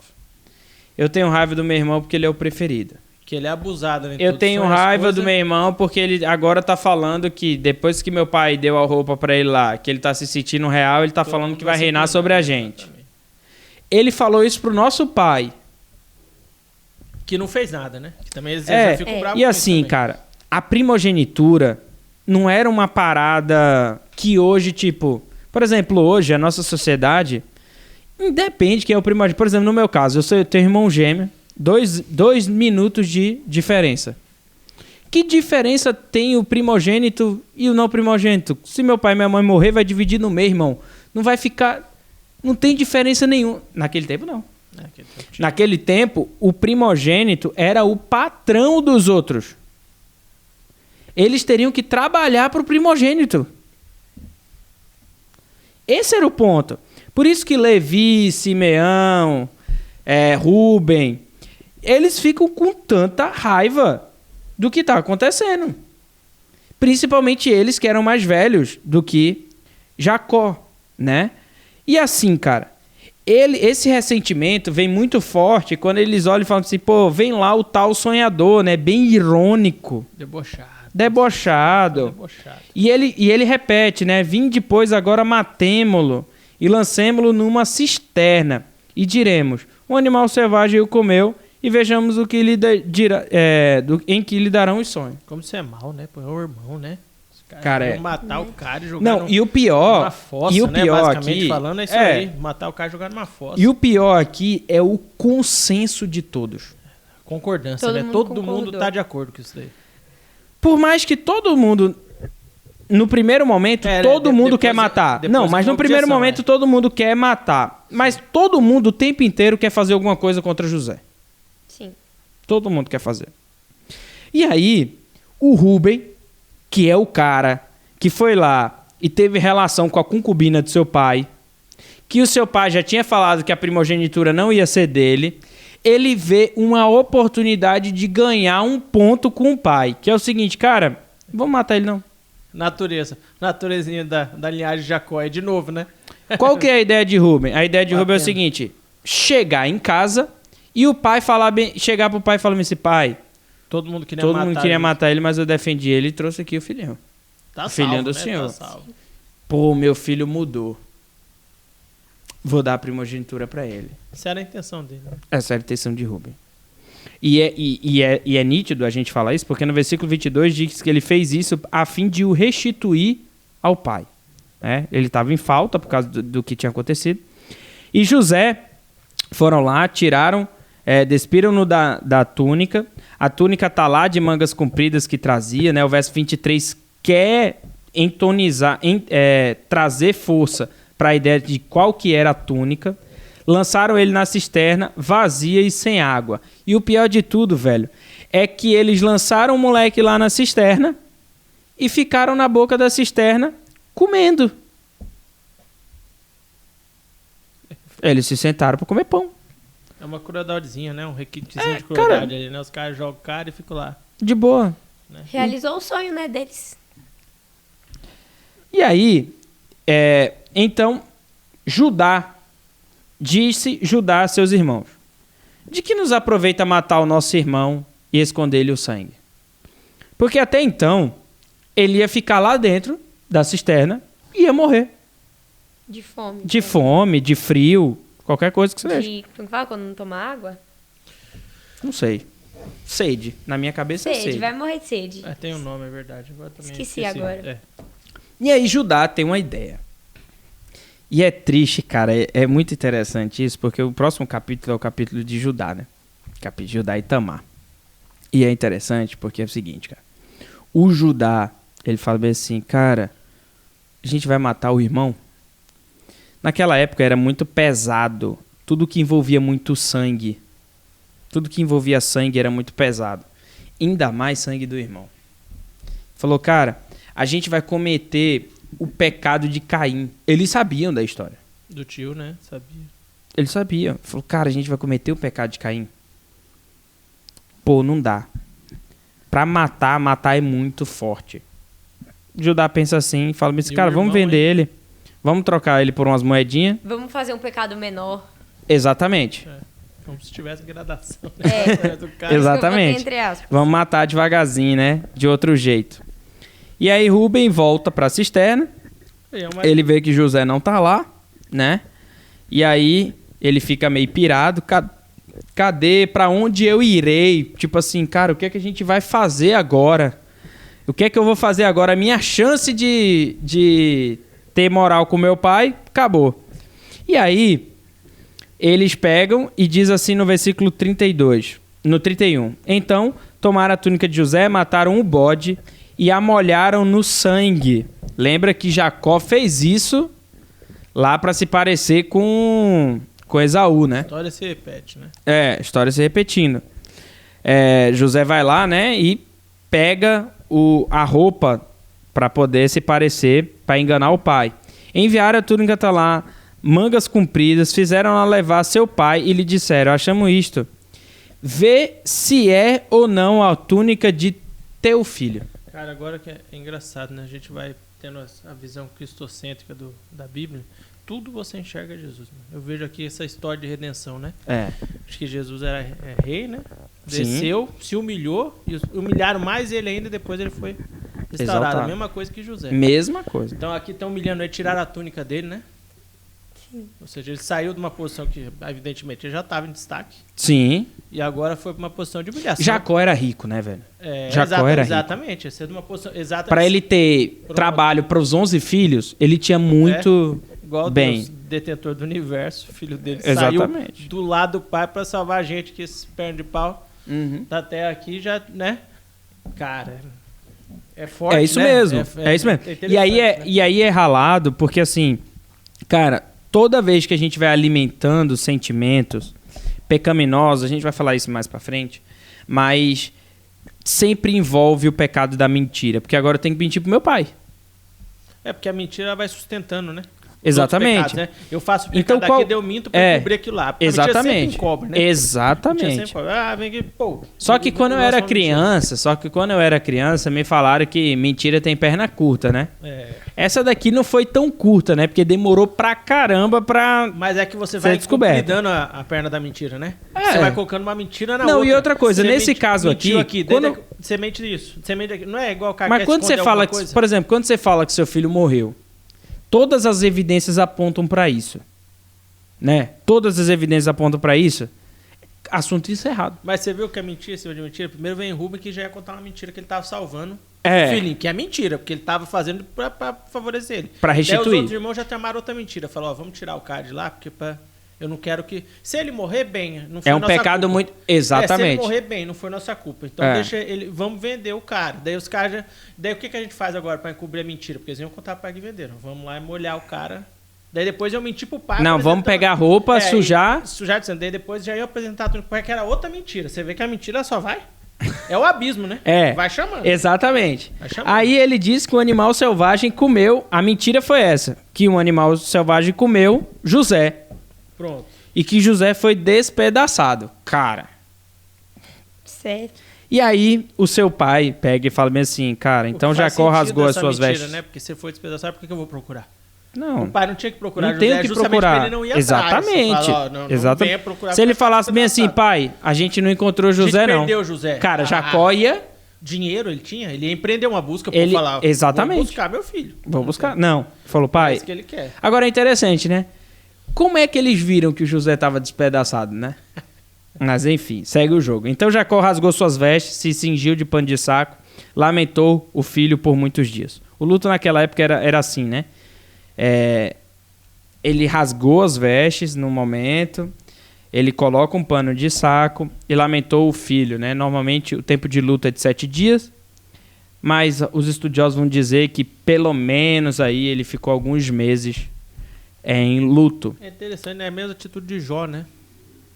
S3: Eu tenho raiva do meu irmão porque ele é o preferido.
S2: Que ele é abusado, né?
S3: Eu tenho raiva do meu irmão porque ele agora tá falando que depois que meu pai deu a roupa pra ele lá, que ele tá se sentindo real, ele tá falando que vai reinar sobre a gente. Ele falou isso pro nosso pai.
S2: Que não fez nada, né? Que também eles já ficam bravos.
S3: E assim, cara, a primogenitura não era uma parada que hoje, tipo... Por exemplo, hoje, a nossa sociedade... Independe quem é o primogênito. Por exemplo, no meu caso, eu tenho irmão gêmeo, 2 minutos de diferença. Que diferença tem o primogênito e o não primogênito? Se meu pai e minha mãe morrer, vai dividir no meio, irmão. Não vai ficar... Não tem diferença nenhuma. Naquele tempo, não. Naquele tempo, o primogênito era o patrão dos outros. Eles teriam que trabalhar para o primogênito. Esse era o ponto. Por isso que Levi, Simeão, Rúben, eles ficam com tanta raiva do que está acontecendo. Principalmente eles que eram mais velhos do que Jacó, né? E assim, cara, esse ressentimento vem muito forte quando eles olham e falam assim, pô, vem lá o tal sonhador, né? Bem irônico. Debochado. E ele repete, né? Vim depois, agora matemo-lo e lancemo-lo numa cisterna. E diremos, um animal selvagem o comeu e vejamos o que lhe em que lhe darão os sonhos.
S2: Como você é mal, né? Pô, é o irmão, né?
S3: Cara,
S2: matar o cara e jogar
S3: não, e o pior,
S2: numa fossa,
S3: e o pior
S2: basicamente
S3: aqui,
S2: falando é isso aí, matar o cara e jogar numa fossa.
S3: E o pior aqui é o consenso de todos.
S2: Concordância, né? Todo mundo tá de acordo com isso daí.
S3: Por mais que todo mundo, no primeiro momento, todo mundo quer matar. Não, mas no primeiro momento todo mundo quer matar. Mas todo mundo o tempo inteiro quer fazer alguma coisa contra José.
S1: Sim.
S3: Todo mundo quer fazer. E aí, o Rúben, que é o cara que foi lá e teve relação com a concubina do seu pai, que o seu pai já tinha falado que a primogenitura não ia ser dele, ele vê uma oportunidade de ganhar um ponto com o pai, que é o seguinte, cara, vamos matar ele não.
S2: Naturezinha da linhagem de Jacó, de novo, né?
S3: Qual que é a ideia de Rúben? A ideia de Rúben é o seguinte, chegar em casa e o pai chegar pro pai e falar assim, pai, todo mundo queria matar ele, mas eu defendi ele e trouxe aqui o filhinho.
S2: Tá
S3: o filhinho
S2: salvo,
S3: do
S2: né?
S3: senhor.
S2: Tá salvo.
S3: Pô, meu filho mudou. Vou dar a primogenitura pra ele.
S2: Essa era a intenção dele. Né?
S3: Essa era a intenção de Rúben. E é nítido a gente falar isso, porque no versículo 22 diz que ele fez isso a fim de o restituir ao pai. Né? Ele estava em falta por causa do que tinha acontecido. E José foram lá, tiraram, despiram-no da túnica. A túnica está lá de mangas compridas que trazia. Né? O verso 23 quer entonizar, trazer força para a ideia de qual que era a túnica. Lançaram ele na cisterna, vazia e sem água. E o pior de tudo, velho, é que eles lançaram o moleque lá na cisterna e ficaram na boca da cisterna comendo. Eles se sentaram para comer pão.
S2: É uma crueldadezinha, né? Um requisitozinho de crueldade ali, né? Os caras jogam o cara e ficam lá.
S3: De boa.
S1: Né? Realizou o sonho, né, deles.
S3: E aí, então, disse Judá a seus irmãos, de que nos aproveita matar o nosso irmão e esconder-lhe o sangue? Porque até então, ele ia ficar lá dentro da cisterna e ia morrer.
S1: De fome.
S3: De fome, de frio, qualquer coisa que seja.
S1: Como fala quando não toma água?
S3: Não sei. Sede. Na minha cabeça é sede.
S1: Vai morrer de sede.
S2: Tem um nome, é verdade. Agora também
S1: esqueci agora.
S3: E aí Judá tem uma ideia. E é triste, cara, é muito interessante isso, porque o próximo capítulo é o capítulo de Judá, né? Capítulo de Judá e Tamar. E é interessante porque é o seguinte, cara. O Judá, ele fala bem assim, cara, a gente vai matar o irmão? Naquela época era muito pesado. Tudo que envolvia muito sangue. Tudo que envolvia sangue era muito pesado. Ainda mais sangue do irmão. Falou, cara, a gente vai cometer o pecado de Caim. Eles sabiam da história.
S2: Do tio, né? Sabia.
S3: Eles sabiam. Falou, cara, a gente vai cometer o pecado de Caim. Pô, não dá. Pra matar é muito forte. Judá pensa assim, fala assim, cara, vamos vender ele. Vamos trocar ele por umas moedinhas.
S1: Vamos fazer um pecado menor.
S3: Exatamente.
S2: Como se tivesse gradação.
S3: Do cara. Exatamente. Vamos matar devagarzinho, né? De outro jeito. E aí Rúben volta pra cisterna. Ele vê que José não tá lá, né? E aí ele fica meio pirado. Cadê? Pra onde eu irei? Tipo assim, cara, o que é que a gente vai fazer agora? O que é que eu vou fazer agora? A minha chance de ter moral com meu pai, acabou. E aí, eles pegam e diz assim no versículo 32, no 31. Então, tomaram a túnica de José, mataram o bode e a molharam no sangue. Lembra que Jacó fez isso lá para se parecer com Esaú, né?
S2: A história se repete, né?
S3: É, a história se repetindo. José vai lá, né, e pega a roupa para poder se parecer, para enganar o pai. Enviaram a túnica lá, mangas compridas, fizeram-na levar seu pai e lhe disseram: achamos isto, vê se é ou não a túnica de teu filho.
S2: Cara, agora que é engraçado, né? A gente vai tendo a visão cristocêntrica da Bíblia. Tudo você enxerga Jesus. Né? Eu vejo aqui essa história de redenção, né? Acho que Jesus era rei, né? Desceu, se humilhou, e humilharam mais ele ainda, depois ele foi restaurado. Exaltado. A mesma coisa que José.
S3: Mesma coisa.
S2: Então aqui estão humilhando ele, tiraram a túnica dele, né? Sim. Ou seja, ele saiu de uma posição que, evidentemente, ele já estava em destaque.
S3: Sim.
S2: E agora foi para uma posição de humilhação.
S3: Jacó era rico, né, velho? Jacó era rico.
S2: Exatamente. Esse é de uma posição,
S3: para ele ter trabalho para os 11 filhos, ele tinha muito...
S2: Igual
S3: bem.
S2: Deus, detentor do universo, o filho dele
S3: Exatamente.
S2: Saiu do lado do pai para salvar a gente, que esse perna de pau tá até aqui já, né? Cara, é forte,
S3: é isso
S2: né?
S3: mesmo, é isso mesmo. E aí é ralado, porque assim, cara, toda vez que a gente vai alimentando sentimentos pecaminosos, a gente vai falar isso mais pra frente, mas sempre envolve o pecado da mentira, porque agora eu tenho que mentir pro meu pai.
S2: Porque a mentira vai sustentando, né?
S3: Exatamente.
S2: Pecados, né? Eu faço o pecado
S3: então,
S2: aqui, eu minto pra cobrir aquilo lá. Porque
S3: exatamente.
S2: A mentira sempre encobre, né?
S3: Exatamente.
S2: Vem aqui, pô.
S3: Só que quando eu era criança, me falaram que mentira tem perna curta, né? Essa daqui não foi tão curta, né? Porque demorou pra caramba pra...
S2: Mas é que você vai cuidando a perna da mentira, né? Você vai colocando uma mentira na outra.
S3: Não, e outra coisa, nesse caso aqui...
S2: quando... Você mente isso. Você mente aqui. Não é igual o cara
S3: Mas quando você fala, por exemplo, quando você fala que seu filho morreu, todas as evidências apontam para isso, né? Todas as evidências apontam para isso. Assunto encerrado.
S2: Mas você viu que é mentira, você viu de mentira? Primeiro vem Rubem, que já ia contar uma mentira que ele tava salvando o filhinho, que é mentira, porque ele tava fazendo pra favorecer ele.
S3: Pra restituir.
S2: Daí os outros irmãos já tramaram outra mentira. Falou, vamos tirar o cara de lá, porque eu não quero que... Se ele morrer bem, não foi
S3: nossa culpa. É um pecado muito... Exatamente.
S2: Se ele morrer bem, não foi nossa culpa. Então deixa ele... Vamos vender o cara. Daí os caras já... Daí o que a gente faz agora pra encobrir a mentira? Porque eles iam contar para que venderam. Vamos lá e molhar o cara. Daí depois eu menti pro pai.
S3: Não, vamos pegar a roupa, sujar...
S2: Sujar de sangue. Daí depois já ia apresentar tudo que era outra mentira. Você vê que a mentira só vai... É o abismo, né? Vai chamando.
S3: Exatamente.
S2: Vai chamando.
S3: Aí ele diz que o animal selvagem comeu... A mentira foi essa. Que o animal selvagem comeu José.
S2: Pronto.
S3: E que José foi despedaçado. Cara.
S1: Certo.
S3: E aí, o seu pai pega e fala bem assim, cara, então Jacó rasgou as suas vestes.
S2: Né? Porque se for despedaçado, por que eu vou procurar?
S3: Não.
S2: O pai não tinha que procurar
S3: não José,
S2: tem
S3: que procurar.
S2: Ele não ia
S3: exatamente.
S2: Fala, não
S3: exatamente.
S2: Procurar
S3: se ele falasse bem assim, pai, a gente não encontrou José, não.
S2: Perdeu José.
S3: Cara, Jacó ia...
S2: Dinheiro ele tinha, ele ia empreender uma busca
S3: pra
S2: falar.
S3: Exatamente.
S2: Vou buscar meu filho.
S3: Vou buscar. Não. Falou, pai.
S2: É isso que ele quer.
S3: Agora é interessante, né? Como é que eles viram que o José estava despedaçado, né? Mas enfim, segue o jogo. Então Jacó rasgou suas vestes, se cingiu de pano de saco, lamentou o filho por muitos dias. O luto naquela época era assim, né? Ele rasgou as vestes no momento, ele coloca um pano de saco e lamentou o filho, né? Normalmente o tempo de luto é de 7 dias, mas os estudiosos vão dizer que pelo menos aí ele ficou alguns meses em luto.
S2: É interessante, né? É a mesma atitude de Jó, né?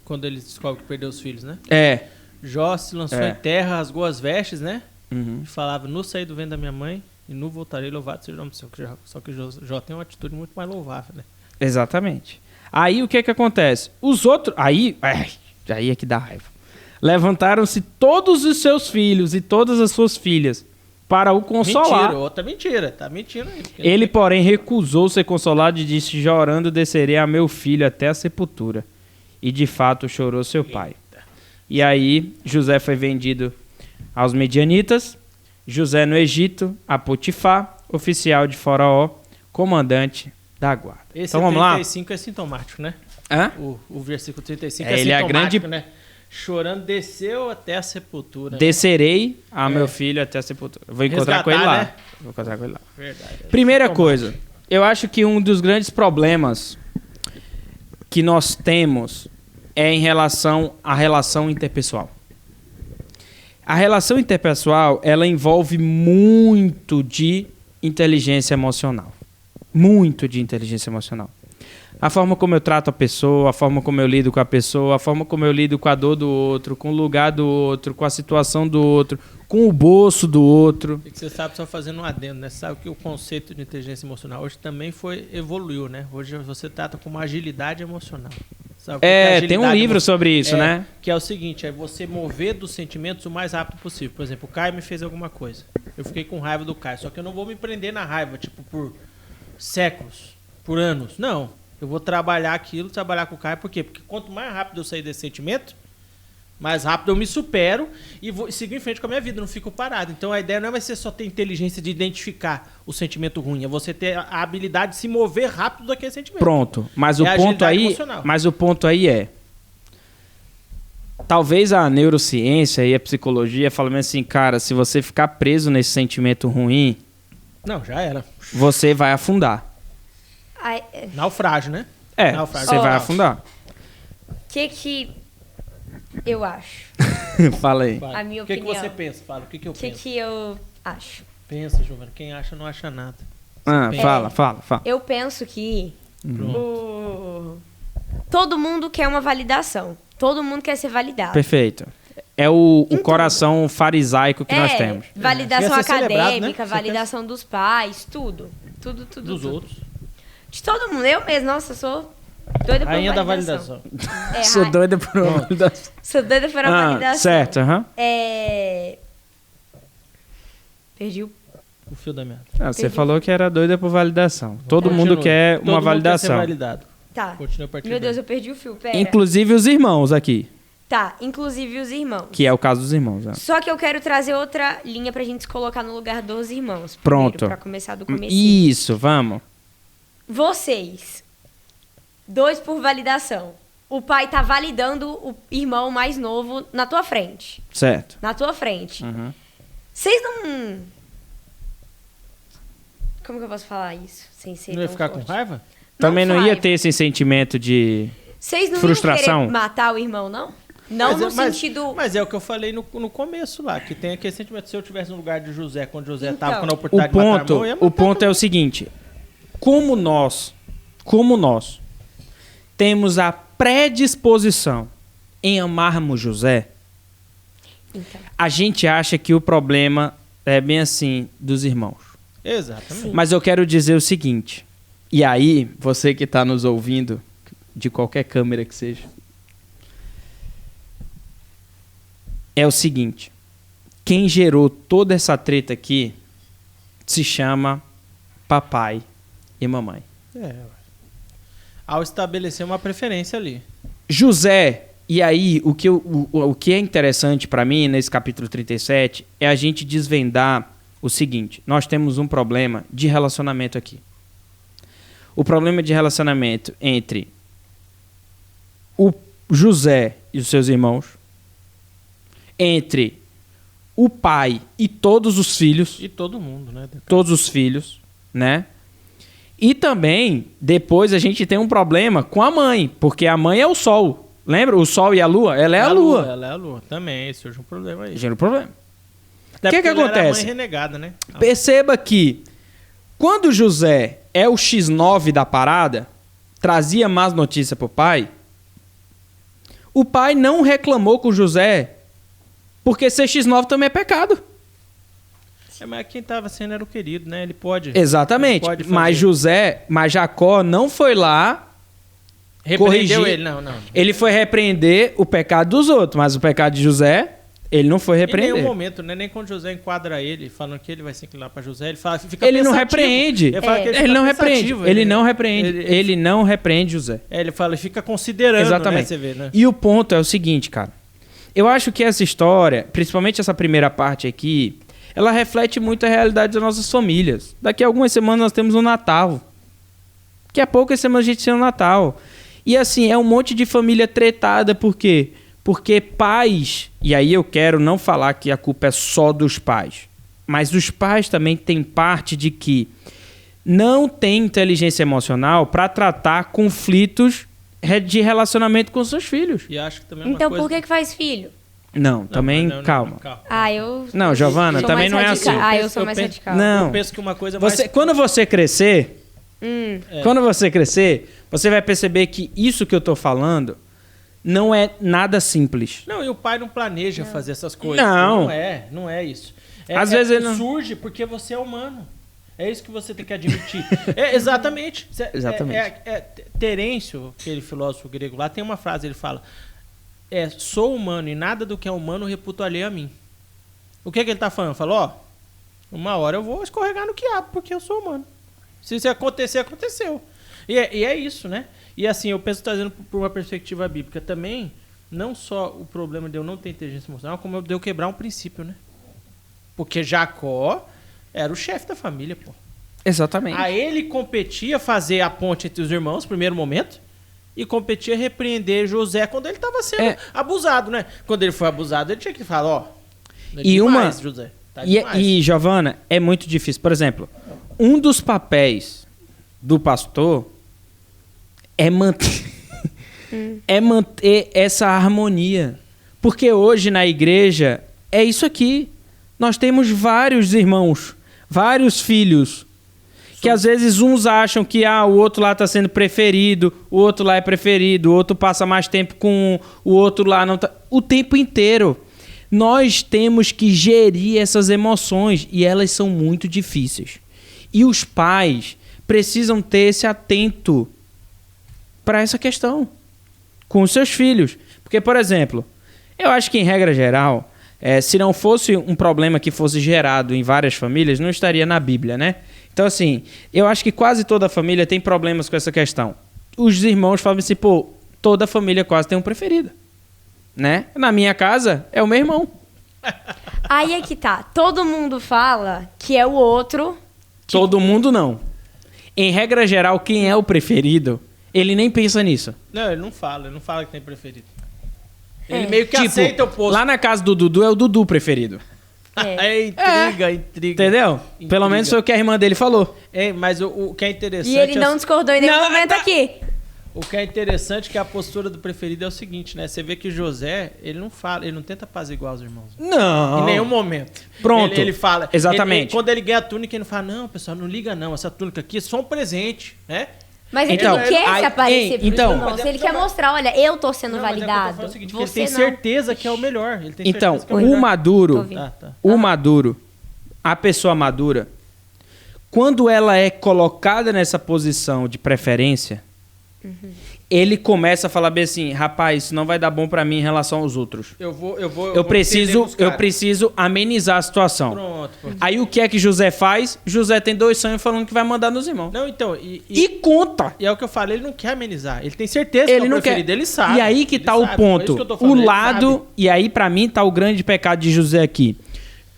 S2: Quando ele descobre que perdeu os filhos, né? Jó se lançou em terra, rasgou as vestes, né? E falava, nu saí do ventre da minha mãe e nu voltarei, louvado seja o nome do Senhor. Só que Jó tem uma atitude muito mais louvável, né?
S3: Exatamente. Aí o que acontece? Os outros... Aí é que dá raiva. Levantaram-se todos os seus filhos e todas as suas filhas para o consolar.
S2: Mentira, outra mentira. Tá mentindo aí.
S3: Ele, porém, recusou ser consolado e disse, chorando, descerei a meu filho até a sepultura. E, de fato, chorou seu pai. Eita. E aí, José foi vendido aos medianitas, José no Egito, a Potifar, oficial de Faraó, comandante da guarda.
S2: Esse
S3: então, vamos
S2: 35 lá? É sintomático, né?
S3: Hã?
S2: O versículo 35
S3: ele
S2: sintomático,
S3: é a grande...
S2: né? Chorando, desceu até a sepultura.
S3: Descerei a meu filho até a sepultura. Vou encontrar com ele lá.
S2: Né?
S3: Vou encontrar com ele lá.
S2: Verdade.
S3: Primeira coisa, eu acho que um dos grandes problemas que nós temos é em relação à relação interpessoal. A relação interpessoal, ela envolve muito de inteligência emocional. Muito de inteligência emocional. A forma como eu trato a pessoa, a forma como eu lido com a pessoa, a forma como eu lido com a dor do outro, com o lugar do outro, com a situação do outro, com o bolso do outro.
S2: E que você sabe, só fazendo um adendo, né? Você sabe que o conceito de inteligência emocional hoje também evoluiu, né? Hoje você trata como agilidade emocional. Sabe?
S3: Tem um livro sobre isso, né?
S2: Que é o seguinte, é você mover dos sentimentos o mais rápido possível. Por exemplo, o Caio me fez alguma coisa. Eu fiquei com raiva do Caio, só que eu não vou me prender na raiva, tipo, por séculos, por anos. Não. Eu vou trabalhar com o Caio, por quê? Porque quanto mais rápido eu sair desse sentimento, mais rápido eu me supero e vou seguir em frente com a minha vida, não fico parado. Então a ideia não vai ser só ter inteligência de identificar o sentimento ruim, é você ter a habilidade de se mover rápido daquele sentimento.
S3: Pronto, mas o ponto aí é, talvez a neurociência e a psicologia falem assim, cara, se você ficar preso nesse sentimento ruim,
S2: não, já era.
S3: Você vai afundar.
S2: Naufrágio, né?
S3: Naufrágio. Você vai afundar.
S1: O que eu acho?
S3: Fala aí.
S1: A minha opinião.
S2: O que você pensa? Fala, o que eu penso?
S1: O que eu acho?
S2: Pensa, Giovana. Quem acha não acha nada.
S3: Fala.
S1: Eu penso que todo mundo quer uma validação. Todo mundo quer ser validado.
S3: Perfeito. É o coração farisaico que nós temos.
S1: Validação acadêmica, né? Validação dos pais, tudo. Tudo.
S2: Dos outros.
S1: De todo mundo. Eu mesmo, nossa, sou doida por
S2: Rainha
S1: uma
S2: validação.
S3: Sou doida por uma validação.
S1: Sou doida por uma validação.
S3: Certo,
S1: Perdi o
S2: fio da meada.
S3: Você falou que era doida por validação. Todo mundo quer uma validação.
S2: Todo mundo quer ser validado.
S1: Tá. Meu Deus, eu perdi o fio, pera.
S3: Inclusive os irmãos aqui.
S1: Tá, inclusive os irmãos.
S3: Que é o caso dos irmãos.
S1: Só que eu quero trazer outra linha pra gente se colocar no lugar dos irmãos.
S3: Pronto.
S1: Pra começar do começo.
S3: Isso, vamos.
S1: Vocês, 2 por validação. O pai tá validando o irmão mais novo na tua frente.
S3: Certo.
S1: Na tua frente. Vocês não... Como que eu posso falar isso? Sem ser
S2: não ia ficar forte? Com raiva?
S3: Também não ia ter esse sentimento de frustração?
S1: Vocês não iam querer matar o irmão, não? Não no sentido...
S2: Mas é o que eu falei no começo lá, que tem aquele sentimento. Se eu estivesse no lugar de José, quando José estava com a oportunidade de matar o irmão, eu ia matar.
S3: O ponto é o seguinte... Como nós temos a predisposição em amarmos José, então, a gente acha que o problema é bem assim dos irmãos.
S2: Exatamente. Sim.
S3: Mas eu quero dizer o seguinte, e aí, você que está nos ouvindo, de qualquer câmera que seja, é o seguinte, quem gerou toda essa treta aqui se chama papai e mamãe.
S2: Ao estabelecer uma preferência ali.
S3: José, e aí o que é interessante para mim nesse capítulo 37 é a gente desvendar o seguinte, nós temos um problema de relacionamento aqui. O problema de relacionamento entre o José e os seus irmãos, entre o pai e todos os filhos.
S2: E todo mundo, né?
S3: Todos os filhos, né? E também, depois a gente tem um problema com a mãe, porque a mãe é o sol. Lembra? O sol e a lua? Ela é a lua.
S2: Ela é a lua. Também, surge um problema aí.
S3: Gera um problema.
S2: O que
S3: acontece?
S2: Era a mãe renegada, né?
S3: Perceba que, quando José é o X9 da parada, trazia más notícias pro pai, o pai não reclamou com José, porque ser X9 também é pecado.
S2: Mas quem estava sendo era o querido, né? Ele pode...
S3: Exatamente. Ele pode mas Jacó não foi lá corrigir.
S2: Ele, não.
S3: Ele foi repreender o pecado dos outros, mas o pecado de José, ele não foi repreender.
S2: Em nenhum momento, né? Nem quando José enquadra ele, falando que ele vai se inclinar para José, ele fala, fica
S3: ele
S2: pensativo.
S3: Não repreende. Ele não repreende. Ele não repreende José.
S2: Ele fala, ele fica considerando,
S3: exatamente.
S2: Né? Você vê, né?
S3: E o ponto é o seguinte, cara. Eu acho que essa história, principalmente essa primeira parte aqui, ela reflete muito a realidade das nossas famílias. Daqui a algumas semanas nós temos o Natal. Daqui a poucas semanas a gente tem o Natal. E assim, é um monte de família tretada. Por quê? Porque pais... E aí eu quero não falar que a culpa é só dos pais. Mas os pais também têm parte de que não tem inteligência emocional para tratar conflitos de relacionamento com seus filhos.
S2: E acho que também é uma
S1: então
S2: coisa...
S1: por que faz filho?
S3: Não, também, calma.
S1: Não,
S3: Giovana, também não é assim.
S1: Eu sou mais radical.
S3: Não.
S2: Eu penso que uma coisa
S3: quando você crescer, você vai perceber que isso que eu tô falando não é nada simples.
S2: Não, e o pai não planeja fazer essas coisas. Não é isso.
S3: Às vezes ele não...
S2: surge porque você é humano. É isso que você tem que admitir. Exatamente.
S3: Exatamente.
S2: Terêncio, aquele filósofo grego lá, tem uma frase, ele fala: sou humano e nada do que é humano reputo alheio a mim. O que ele está falando? Falou, uma hora eu vou escorregar no quiabo, porque eu sou humano. Se isso acontecer, aconteceu. E é isso, né? E assim, eu penso trazendo por uma perspectiva bíblica também, não só o problema de eu não ter inteligência emocional, como de eu quebrar um princípio, né? Porque Jacó era o chefe da família, pô.
S3: Exatamente.
S2: Aí ele competia fazer a ponte entre os irmãos, no primeiro momento, e competia repreender José quando ele estava sendo abusado, né? Quando ele foi abusado, ele tinha que falar, José. Tá
S3: e Giovana, é muito difícil. Por exemplo, um dos papéis do pastor é manter, é manter essa harmonia. Porque hoje na igreja é isso aqui. Nós temos vários irmãos, vários filhos, que às vezes uns acham que o outro lá está sendo preferido, o outro lá é preferido, o outro passa mais tempo com o outro lá não tá. O tempo inteiro. Nós temos que gerir essas emoções e elas são muito difíceis. E os pais precisam ter esse atento para essa questão com os seus filhos. Porque, por exemplo, eu acho que em regra geral, se não fosse um problema que fosse gerado em várias famílias, não estaria na Bíblia, né? Então, assim, eu acho que quase toda família tem problemas com essa questão. Os irmãos falam assim, toda família quase tem um preferido, né? Na minha casa, é o meu irmão.
S1: Aí é que tá. Todo mundo fala que é o outro.
S3: Todo mundo não. Em regra geral, quem é o preferido, ele nem pensa nisso.
S2: Não, ele não fala que tem preferido. Ele meio que aceita o posto.
S3: Lá na casa do Dudu é o Dudu preferido.
S2: Intriga.
S3: Entendeu? Pelo menos foi o que a irmã dele falou.
S2: Mas o que é interessante...
S1: E ele não discordou em nenhum momento aqui.
S2: O que é interessante é que a postura do preferido é o seguinte, né? Você vê que José, ele não fala, ele não tenta apaziguar os irmãos.
S3: Não.
S2: Em nenhum momento.
S3: Pronto.
S2: Ele fala...
S3: Exatamente.
S2: Quando ele ganha a túnica, ele não fala, não, pessoal, não liga não, essa túnica aqui é só um presente, né?
S1: Mas ele não quer se aparecer pro irmão. Se ele quer mostrar, olha, eu tô sendo validado.
S2: Mas ele tem certeza que é o melhor. Ele tem
S3: então,
S2: que é o
S3: maduro, maduro, a pessoa madura, quando ela é colocada nessa posição de preferência, ele começa a falar bem assim, rapaz, isso não vai dar bom pra mim em relação aos outros. Eu preciso amenizar a situação.
S2: Pronto.
S3: Aí o que é que José faz? José tem 2 sonhos falando que vai mandar nos irmãos.
S2: Não, então...
S3: E conta!
S2: E é o que eu falei, ele não quer amenizar. Ele tem certeza que é o preferido, ele sabe.
S3: E aí que tá o ponto. O lado... E aí pra mim tá o grande pecado de José aqui.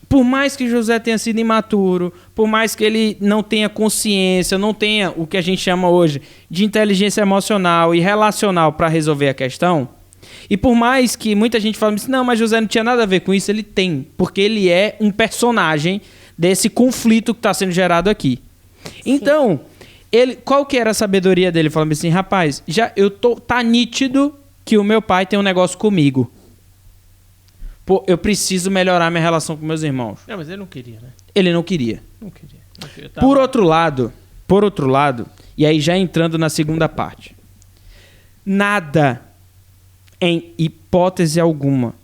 S3: Por mais que José tenha sido imaturo, por mais que ele não tenha consciência, não tenha o que a gente chama hoje de inteligência emocional e relacional para resolver a questão, e por mais que muita gente fale assim, não, mas José não tinha nada a ver com isso, ele tem, porque ele é um personagem desse conflito que está sendo gerado aqui. Então, qual que era a sabedoria dele? Falando assim, rapaz, tá nítido que o meu pai tem um negócio comigo. Eu preciso melhorar minha relação com meus irmãos.
S2: Não, mas ele não queria, né?
S3: Ele não queria.
S2: Não queria.
S3: Por outro lado, e aí já entrando na segunda parte, nada, em hipótese alguma,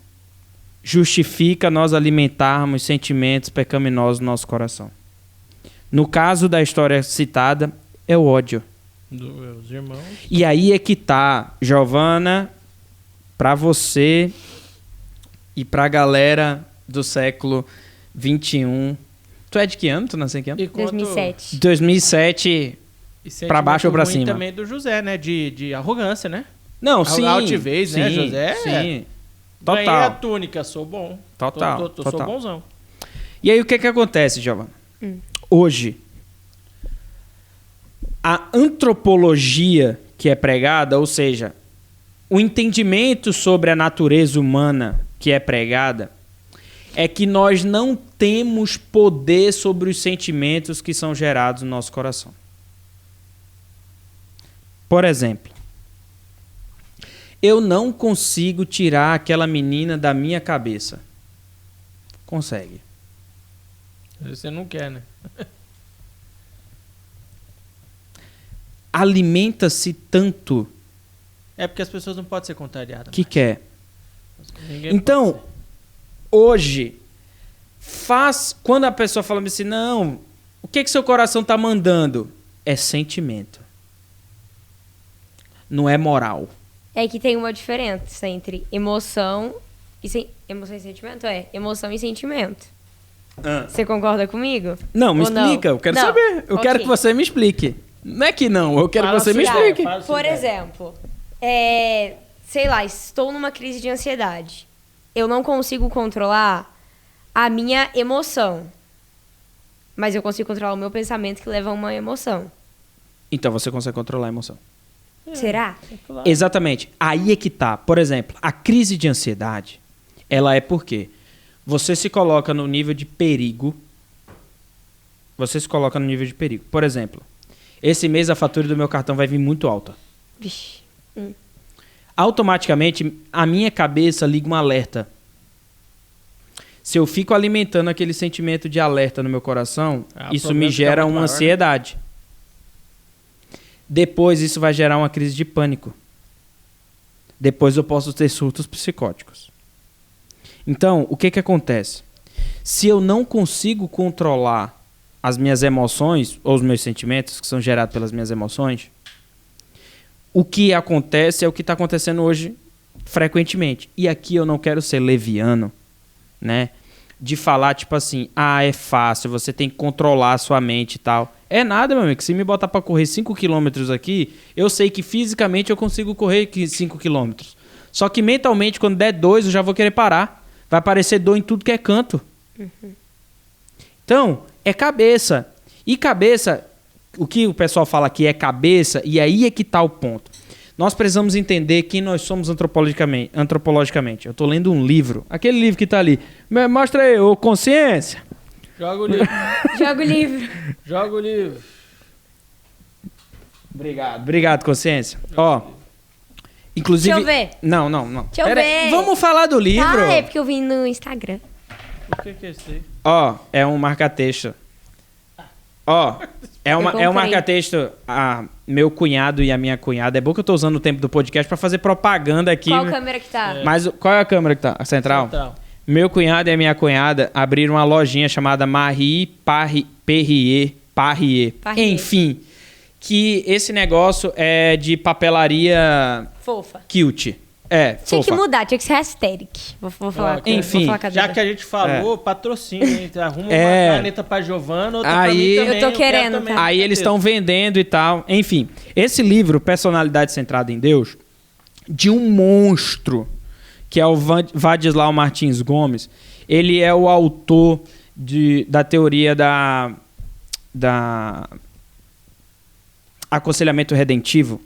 S3: justifica nós alimentarmos sentimentos pecaminosos no nosso coração. No caso da história citada, é o ódio.
S2: Dos irmãos.
S3: E aí é que tá, Giovana, pra você... E pra galera do século XXI... Tu é de que ano? Tu nasceu em que ano?
S1: 2007.
S3: 2007 pra baixo ou pra cima?
S2: E também do José, né? De arrogância, né?
S3: Não, sim.
S2: Altivez,
S3: sim,
S2: né, José?
S3: Sim.
S2: Total. Ganhei a túnica, sou bom.
S3: Total.
S2: Sou bonzão.
S3: E aí o que acontece, Giovana? Hoje, a antropologia que é pregada, ou seja, o entendimento sobre a natureza humana que é pregada, é que nós não temos poder sobre os sentimentos que são gerados no nosso coração. Por exemplo, eu não consigo tirar aquela menina da minha cabeça. Consegue.
S2: Você não quer, né?
S3: alimenta-se tanto...
S2: É porque as pessoas não podem ser contrariadas.
S3: Que quer. Então, hoje, quando a pessoa fala assim, não, o que seu coração está mandando? É sentimento. Não é moral.
S1: É que tem uma diferença entre emoção e emoção e sentimento. Emoção e sentimento. Você concorda comigo?
S3: Não, me explica. Eu quero saber. Eu quero que você me explique. Não é que não, eu quero que você me explique.
S1: Por exemplo, sei lá, estou numa crise de ansiedade. Eu não consigo controlar a minha emoção. Mas eu consigo controlar o meu pensamento que leva a uma emoção.
S3: Então você consegue controlar a emoção.
S1: Será?
S3: Claro. Exatamente. Aí é que tá. Por exemplo, a crise de ansiedade, ela é porque você se coloca no nível de perigo. Você se coloca no nível de perigo. Por exemplo, esse mês a fatura do meu cartão vai vir muito alta.
S1: Vixe.
S3: Automaticamente, a minha cabeça liga um alerta. Se eu fico alimentando aquele sentimento de alerta no meu coração, isso me gera uma ansiedade. Depois, isso vai gerar uma crise de pânico. Depois, eu posso ter surtos psicóticos. Então, o que acontece? Se eu não consigo controlar as minhas emoções, ou os meus sentimentos, que são gerados pelas minhas emoções, o que acontece é o que está acontecendo hoje frequentemente. E aqui eu não quero ser leviano, né? De falar, tipo assim, é fácil, você tem que controlar a sua mente e tal. É nada, meu amigo. Se me botar para correr 5 km aqui, eu sei que fisicamente eu consigo correr 5 km. Só que mentalmente, quando der 2, eu já vou querer parar. Vai aparecer dor em tudo que é canto. Então, é cabeça. E cabeça, o que o pessoal fala aqui é cabeça, e aí é que está o ponto. Nós precisamos entender quem nós somos antropologicamente. Eu estou lendo um livro. Aquele livro que está ali. Mostra aí, ô Consciência.
S2: Joga o livro.
S1: Joga o livro.
S2: Joga o livro.
S3: Obrigado, Consciência. Ó, inclusive...
S1: Deixa eu ver.
S3: Não.
S1: Deixa eu ver.
S3: Vamos falar do livro.
S1: É porque eu vim no Instagram.
S2: O que é isso aí?
S3: Ó, é um marca-texto. Ó, é um marca-texto. Meu cunhado e a minha cunhada. É bom que eu tô usando o tempo do podcast pra fazer propaganda aqui.
S1: Qual câmera que tá?
S3: Mas qual é a câmera que tá? A central? Meu cunhado e a minha cunhada abriram uma lojinha chamada Marie Perrier. Enfim, que esse negócio é de papelaria...
S1: Fofa.
S3: Cute.
S1: Tinha que mudar, tinha que ser hashtag. Vou falar.
S3: Enfim,
S1: vou falar
S2: já que a gente falou, patrocínio, hein? Arruma uma caneta pra Giovana, outra pra mim também.
S1: Eu tô querendo.
S3: Aí eles estão vendendo e tal. Enfim, esse livro, Personalidade Centrada em Deus, de um monstro, que é o Vadislau Martins Gomes, ele é o autor da teoria da aconselhamento redentivo,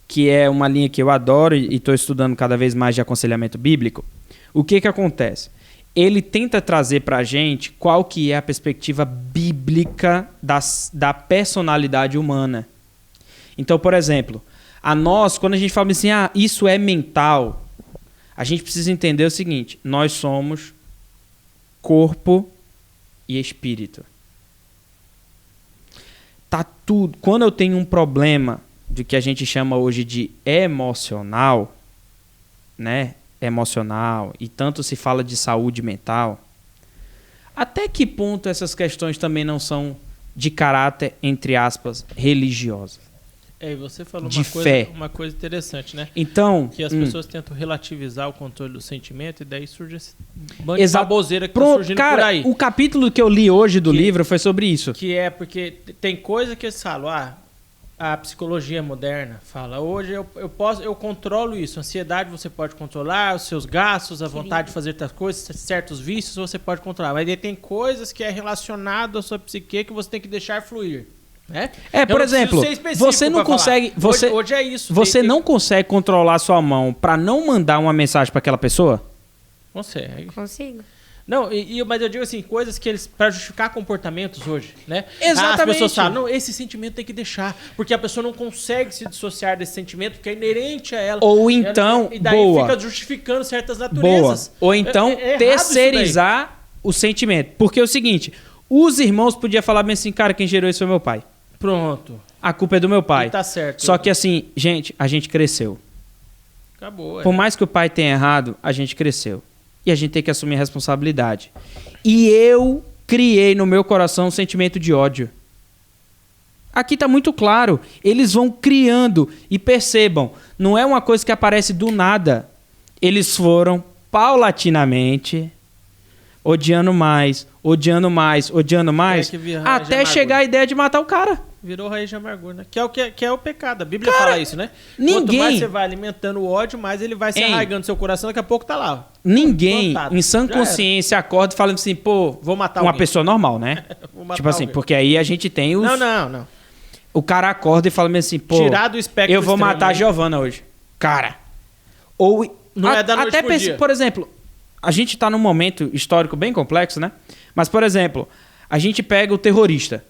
S3: que é uma linha que eu adoro e estou estudando cada vez mais de aconselhamento bíblico. O que acontece? Ele tenta trazer para a gente qual que é a perspectiva bíblica da personalidade humana. Então, por exemplo, quando a gente fala assim, isso é mental, a gente precisa entender o seguinte: nós somos corpo e espírito. Tá tudo. Quando eu tenho um problema do que a gente chama hoje de emocional, né? Emocional, e tanto se fala de saúde mental, até que ponto essas questões também não são de caráter, entre aspas, religiosa?
S2: E você falou uma coisa interessante, né?
S3: Então,
S2: que as pessoas tentam relativizar o controle do sentimento e daí surge esse bando de baboseira que tá surgindo por aí.
S3: O capítulo que eu li hoje do livro foi sobre isso.
S2: Que é porque tem coisa que eles falam, a psicologia moderna fala, hoje eu controlo isso. A ansiedade você pode controlar, os seus gastos, a vontade de fazer outras coisas, certos vícios você pode controlar. Mas aí tem coisas que é relacionado à sua psique que você tem que deixar fluir. Né?
S3: Por exemplo, você não consegue...
S2: Hoje é isso.
S3: Você não consegue controlar sua mão para não mandar uma mensagem para aquela pessoa?
S2: Consegue.
S1: Consigo.
S2: Não, mas eu digo assim, coisas que eles... para justificar comportamentos hoje, né?
S3: Exatamente.
S2: As pessoas falam, não, esse sentimento tem que deixar, porque a pessoa não consegue se dissociar desse sentimento, porque é inerente a ela.
S3: Ou então,
S2: e daí fica justificando certas naturezas.
S3: Ou então, terceirizar o sentimento. Porque é o seguinte, os irmãos podiam falar bem assim, cara, quem gerou isso foi meu pai.
S2: Pronto.
S3: a culpa é do meu pai.
S2: E tá certo.
S3: Só que assim, gente, a gente cresceu.
S2: Acabou.
S3: Por mais que o pai tenha errado, a gente cresceu. E a gente tem que assumir a responsabilidade. E eu criei no meu coração um sentimento de ódio. Aqui tá muito claro. Eles vão criando. E percebam, não é uma coisa que aparece do nada. Eles foram paulatinamente odiando mais, até chegar a ideia de matar o cara.
S2: Virou raiz de amargura, né? Que é o pecado. A Bíblia fala isso, né? Quanto mais você vai alimentando o ódio, mais ele vai se arraigando no seu coração. Daqui a pouco tá lá.
S3: Ninguém, em sã consciência, acorda falando assim, pô,
S2: vou matar
S3: uma pessoa normal, né? Tipo assim, porque aí a gente tem os...
S2: Não.
S3: O cara acorda e fala assim, pô,
S2: tirar do espectro
S3: eu vou matar a Giovana hoje. Cara. Ou...
S2: Não é da noite
S3: até
S2: dia.
S3: Por exemplo, a gente tá num momento histórico bem complexo, né? Mas, por exemplo, a gente pega o terrorista.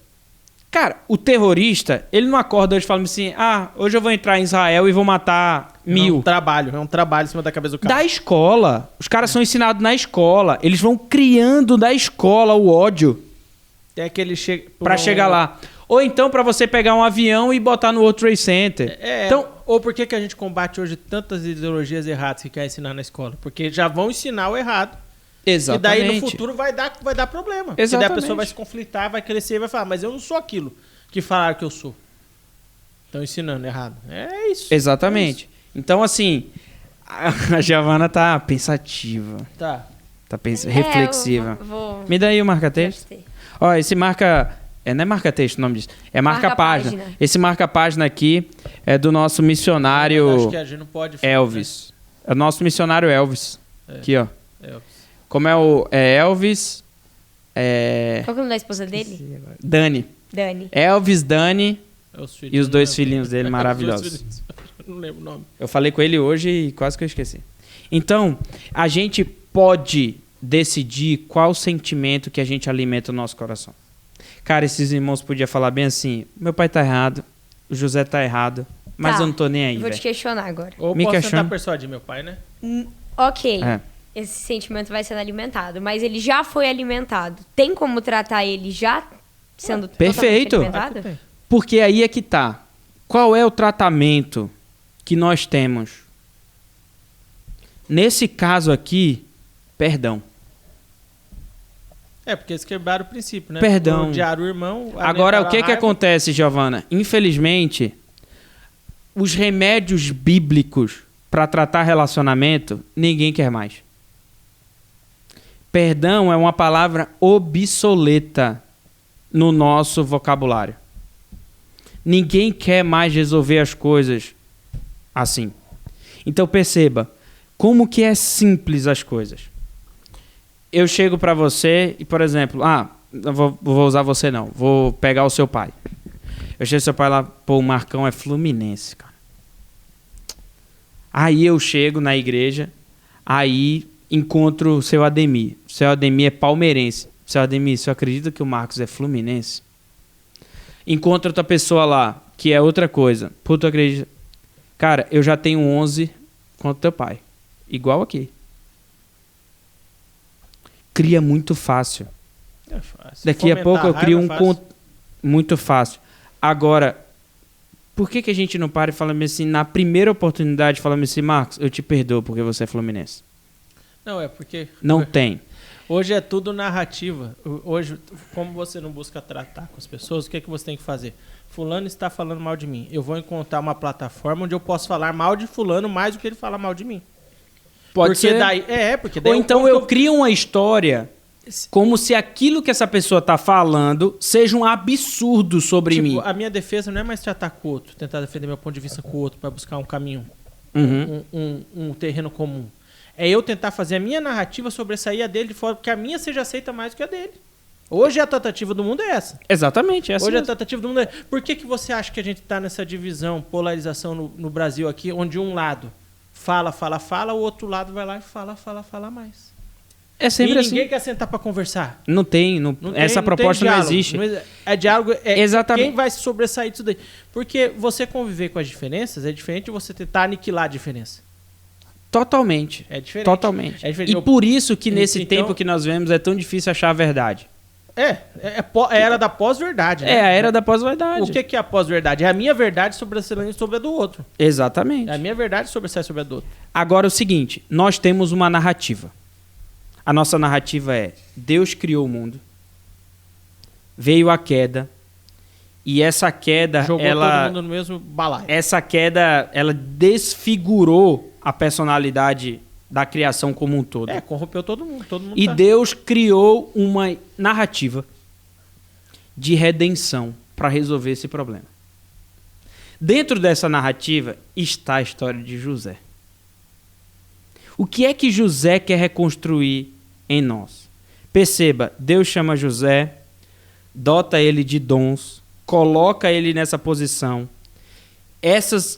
S3: Cara, o terrorista, ele não acorda hoje falando assim, hoje eu vou entrar em Israel e vou matar 1000.
S2: É um trabalho em cima da cabeça do cara.
S3: Da escola. Os caras são ensinados na escola. Eles vão criando da escola o ódio.
S2: Até que ele chega...
S3: Pra chegar lá. Ou então pra você pegar um avião e botar no World Trade Center.
S2: Então, ou por que a gente combate hoje tantas ideologias erradas que quer ensinar na escola? Porque já vão ensinar o errado.
S3: Exatamente.
S2: E daí no futuro vai dar problema.
S3: Exatamente.
S2: E daí a pessoa vai se conflitar, vai crescer e vai falar, mas eu não sou aquilo que falaram que eu sou. Estão ensinando errado. É isso.
S3: Exatamente.
S2: É isso.
S3: Então, assim, a Giovana tá pensativa.
S2: Tá.
S3: Tá reflexiva.
S1: Vou...
S3: Me dá aí o marca-texto. Ó, esse marca... não é marca-texto o nome disso. É marca-página. Esse marca-página aqui é do nosso missionário
S2: acho que a gente não pode falar,
S3: Elvis. Né? É o nosso missionário Elvis. Aqui, ó.
S2: Elvis.
S3: Como é o Elvis...
S1: Qual que é o nome da esposa dele?
S3: Dani. Elvis, Dani e os dois filhinhos dele maravilhosos.
S2: Não lembro o nome.
S3: Eu falei com ele hoje e quase que eu esqueci. Então, a gente pode decidir qual sentimento que a gente alimenta no nosso coração. Cara, esses irmãos podiam falar bem assim, meu pai tá errado, o José tá errado, mas eu não tô nem aí,
S1: vou te questionar agora.
S2: Ou posso tentar persuadir meu pai, né?
S1: Ok. Esse sentimento vai sendo alimentado, mas ele já foi alimentado. Tem como tratar ele já sendo
S3: perfeito
S1: alimentado?
S3: Porque aí é que tá. Qual é o tratamento que nós temos? Nesse caso aqui, perdão.
S2: Porque eles quebraram o princípio, né?
S3: Perdão.
S2: Odiar o irmão.
S3: Agora, o que acontece, Giovana? Infelizmente, os remédios bíblicos para tratar relacionamento, ninguém quer mais. Perdão é uma palavra obsoleta no nosso vocabulário. Ninguém quer mais resolver as coisas assim. Então perceba, como que é simples as coisas. Eu chego para você e, por exemplo, não vou usar você não, vou pegar o seu pai. Eu chego pro seu pai lá, pô, o Marcão é fluminense, cara. Aí eu chego na igreja, aí encontro o seu Ademir. O seu Ademir é palmeirense. Seu Ademir, você acredita que o Marcos é fluminense? Encontro outra pessoa lá, que é outra coisa. Pô, tu acredita? Cara, eu já tenho 11 contra teu pai. Igual aqui. Cria muito fácil.
S2: É fácil.
S3: Daqui a pouco eu crio muito fácil. Agora, por que a gente não para e fala assim, na primeira oportunidade, fala assim, Marcos, eu te perdoo porque você é fluminense?
S2: Não, é porque...
S3: Não tem.
S2: Hoje é tudo narrativa. Hoje, como você não busca tratar com as pessoas, o que é que você tem que fazer? Fulano está falando mal de mim. Eu vou encontrar uma plataforma onde eu posso falar mal de fulano mais do que ele fala mal de mim.
S3: Pode ser.
S2: Porque daí
S3: ou então eu crio uma história como se aquilo que essa pessoa está falando seja um absurdo sobre mim.
S2: A minha defesa não é mais tratar com o outro, tentar defender meu ponto de vista com o outro para buscar um caminho, um terreno comum. É eu tentar fazer a minha narrativa sobressair a dele de forma que a minha seja aceita mais do que a dele. Hoje a tentativa do mundo é essa.
S3: Exatamente, essa.
S2: Hoje a tentativa do mundo é... Por que você acha que a gente está nessa divisão, polarização no Brasil aqui, onde um lado fala, o outro lado vai lá e fala mais.
S3: É sempre assim.
S2: E ninguém quer sentar para conversar.
S3: Não tem. Essa proposta não existe.
S2: É diálogo.
S3: Exatamente.
S2: Quem vai se sobressair disso daí? Porque você conviver com as diferenças é diferente de você tentar aniquilar a diferença.
S3: Totalmente.
S2: É diferente.
S3: Totalmente.
S2: É diferente.
S3: E por isso que nesse tempo que nós vemos é tão difícil achar a verdade.
S2: É a era da pós-verdade, né?
S3: É a era da pós-verdade.
S2: O que é a pós-verdade? É a minha verdade sobressalente sobre a do outro.
S3: Exatamente.
S2: É a minha verdade sobressai sobre a do outro.
S3: Agora é o seguinte, nós temos uma narrativa. A nossa narrativa é: Deus criou o mundo, veio a queda, e essa queda...
S2: Jogou todo mundo no mesmo balaio.
S3: Essa queda, ela desfigurou a personalidade da criação como um todo.
S2: Corrompeu todo mundo.
S3: E Deus criou uma narrativa de redenção para resolver esse problema. Dentro dessa narrativa está a história de José. O que é que José quer reconstruir em nós? Perceba, Deus chama José, dota ele de dons, coloca ele nessa posição.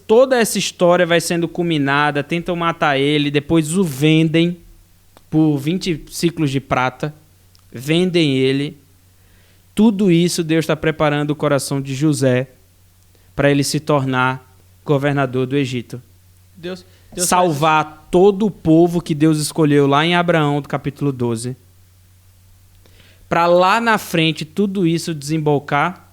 S3: Toda essa história vai sendo culminada, tentam matar ele, depois o vendem por 20 ciclos de prata, vendem ele. Tudo isso Deus está preparando o coração de José para ele se tornar governador do Egito.
S2: Deus
S3: salvar todo o povo que Deus escolheu lá em Abraão, do capítulo 12. Para lá na frente tudo isso desembocar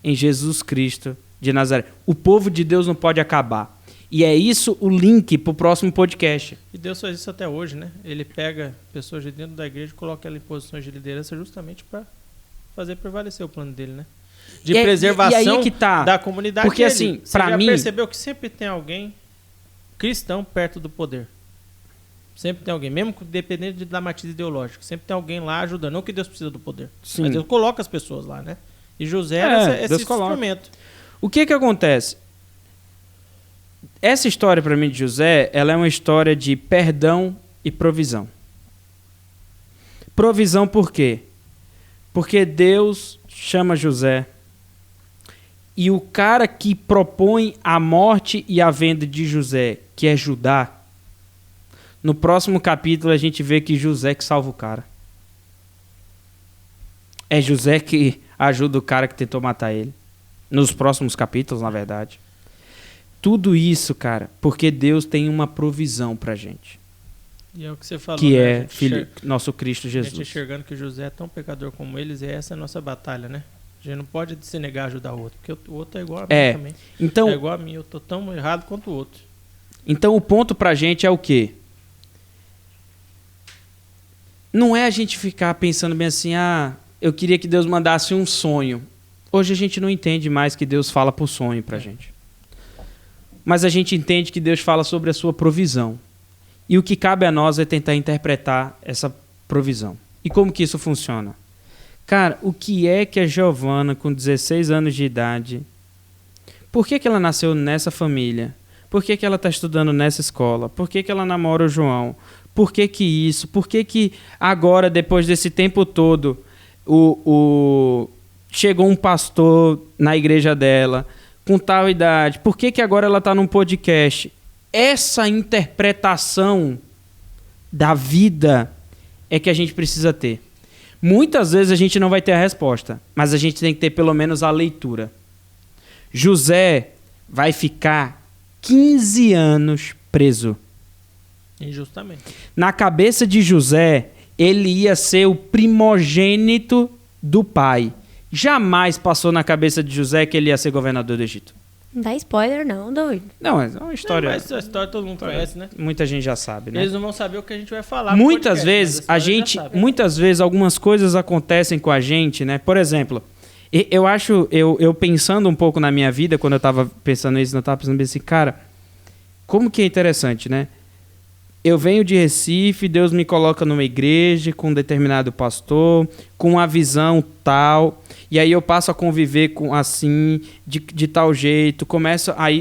S3: em Jesus Cristo de Nazaré. O povo de Deus não pode acabar. E é isso o link para o próximo podcast.
S2: E Deus faz isso até hoje, né? Ele pega pessoas de dentro da igreja e coloca ela em posições de liderança justamente para fazer prevalecer o plano dele, né? De preservação
S3: e aí que tá.
S2: Da comunidade.
S3: Porque
S2: dele.
S3: assim,
S2: Você
S3: para
S2: já
S3: mim...
S2: percebeu que sempre tem alguém cristão perto do poder. Sempre tem alguém, mesmo dependendo da matiz ideológica. Sempre tem alguém lá ajudando. Não que Deus precisa do poder.
S3: Sim.
S2: Mas Deus coloca as pessoas lá, né? E José era esse instrumento.
S3: O que acontece? Essa história, para mim, de José, ela é uma história de perdão e provisão. Provisão por quê? Porque Deus chama José e o cara que propõe a morte e a venda de José, que é Judá, no próximo capítulo a gente vê que José que salva o cara. É José que ajuda o cara que tentou matar ele. Nos próximos capítulos, na verdade. Tudo isso, cara, porque Deus tem uma provisão pra gente.
S2: E é o que você falou,
S3: que
S2: né?
S3: é nosso Cristo Jesus.
S2: A gente enxergando que José é tão pecador como eles, e essa é a nossa batalha, né? A gente não pode se negar a ajudar o outro, porque o outro é igual a mim também.
S3: Então,
S2: é igual a mim, eu tô tão errado quanto o outro.
S3: Então o ponto pra gente é o quê? Não é a gente ficar pensando bem assim, eu queria que Deus mandasse um sonho. Hoje a gente não entende mais que Deus fala por sonho pra gente. Mas a gente entende que Deus fala sobre a sua provisão. E o que cabe a nós é tentar interpretar essa provisão. E como que isso funciona? Cara, o que é que a Giovana, com 16 anos de idade, por que ela nasceu nessa família? Por que ela está estudando nessa escola? Por que ela namora o João? Por que isso? Por que agora, depois desse tempo todo, chegou um pastor na igreja dela com tal idade? Por que agora ela está num podcast? Essa interpretação da vida é que a gente precisa ter. Muitas vezes a gente não vai ter a resposta, mas a gente tem que ter pelo menos a leitura. José vai ficar 15 anos preso.
S2: Injustamente.
S3: Na cabeça de José, ele ia ser o primogênito do pai. Jamais passou na cabeça de José que ele ia ser governador do Egito.
S1: Não dá spoiler não, doido.
S3: Não, é uma história...
S2: Não, mas essa história todo mundo conhece, né?
S3: Muita gente já sabe, né?
S2: Eles não vão saber o que a gente vai falar.
S3: Muitas vezes, algumas coisas acontecem com a gente, né? Por exemplo, eu pensando um pouco na minha vida, quando eu estava pensando nisso, eu estava pensando assim, cara, como que é interessante, né? Eu venho de Recife, Deus me coloca numa igreja com um determinado pastor, com uma visão tal, e aí eu passo a conviver com assim, de tal jeito,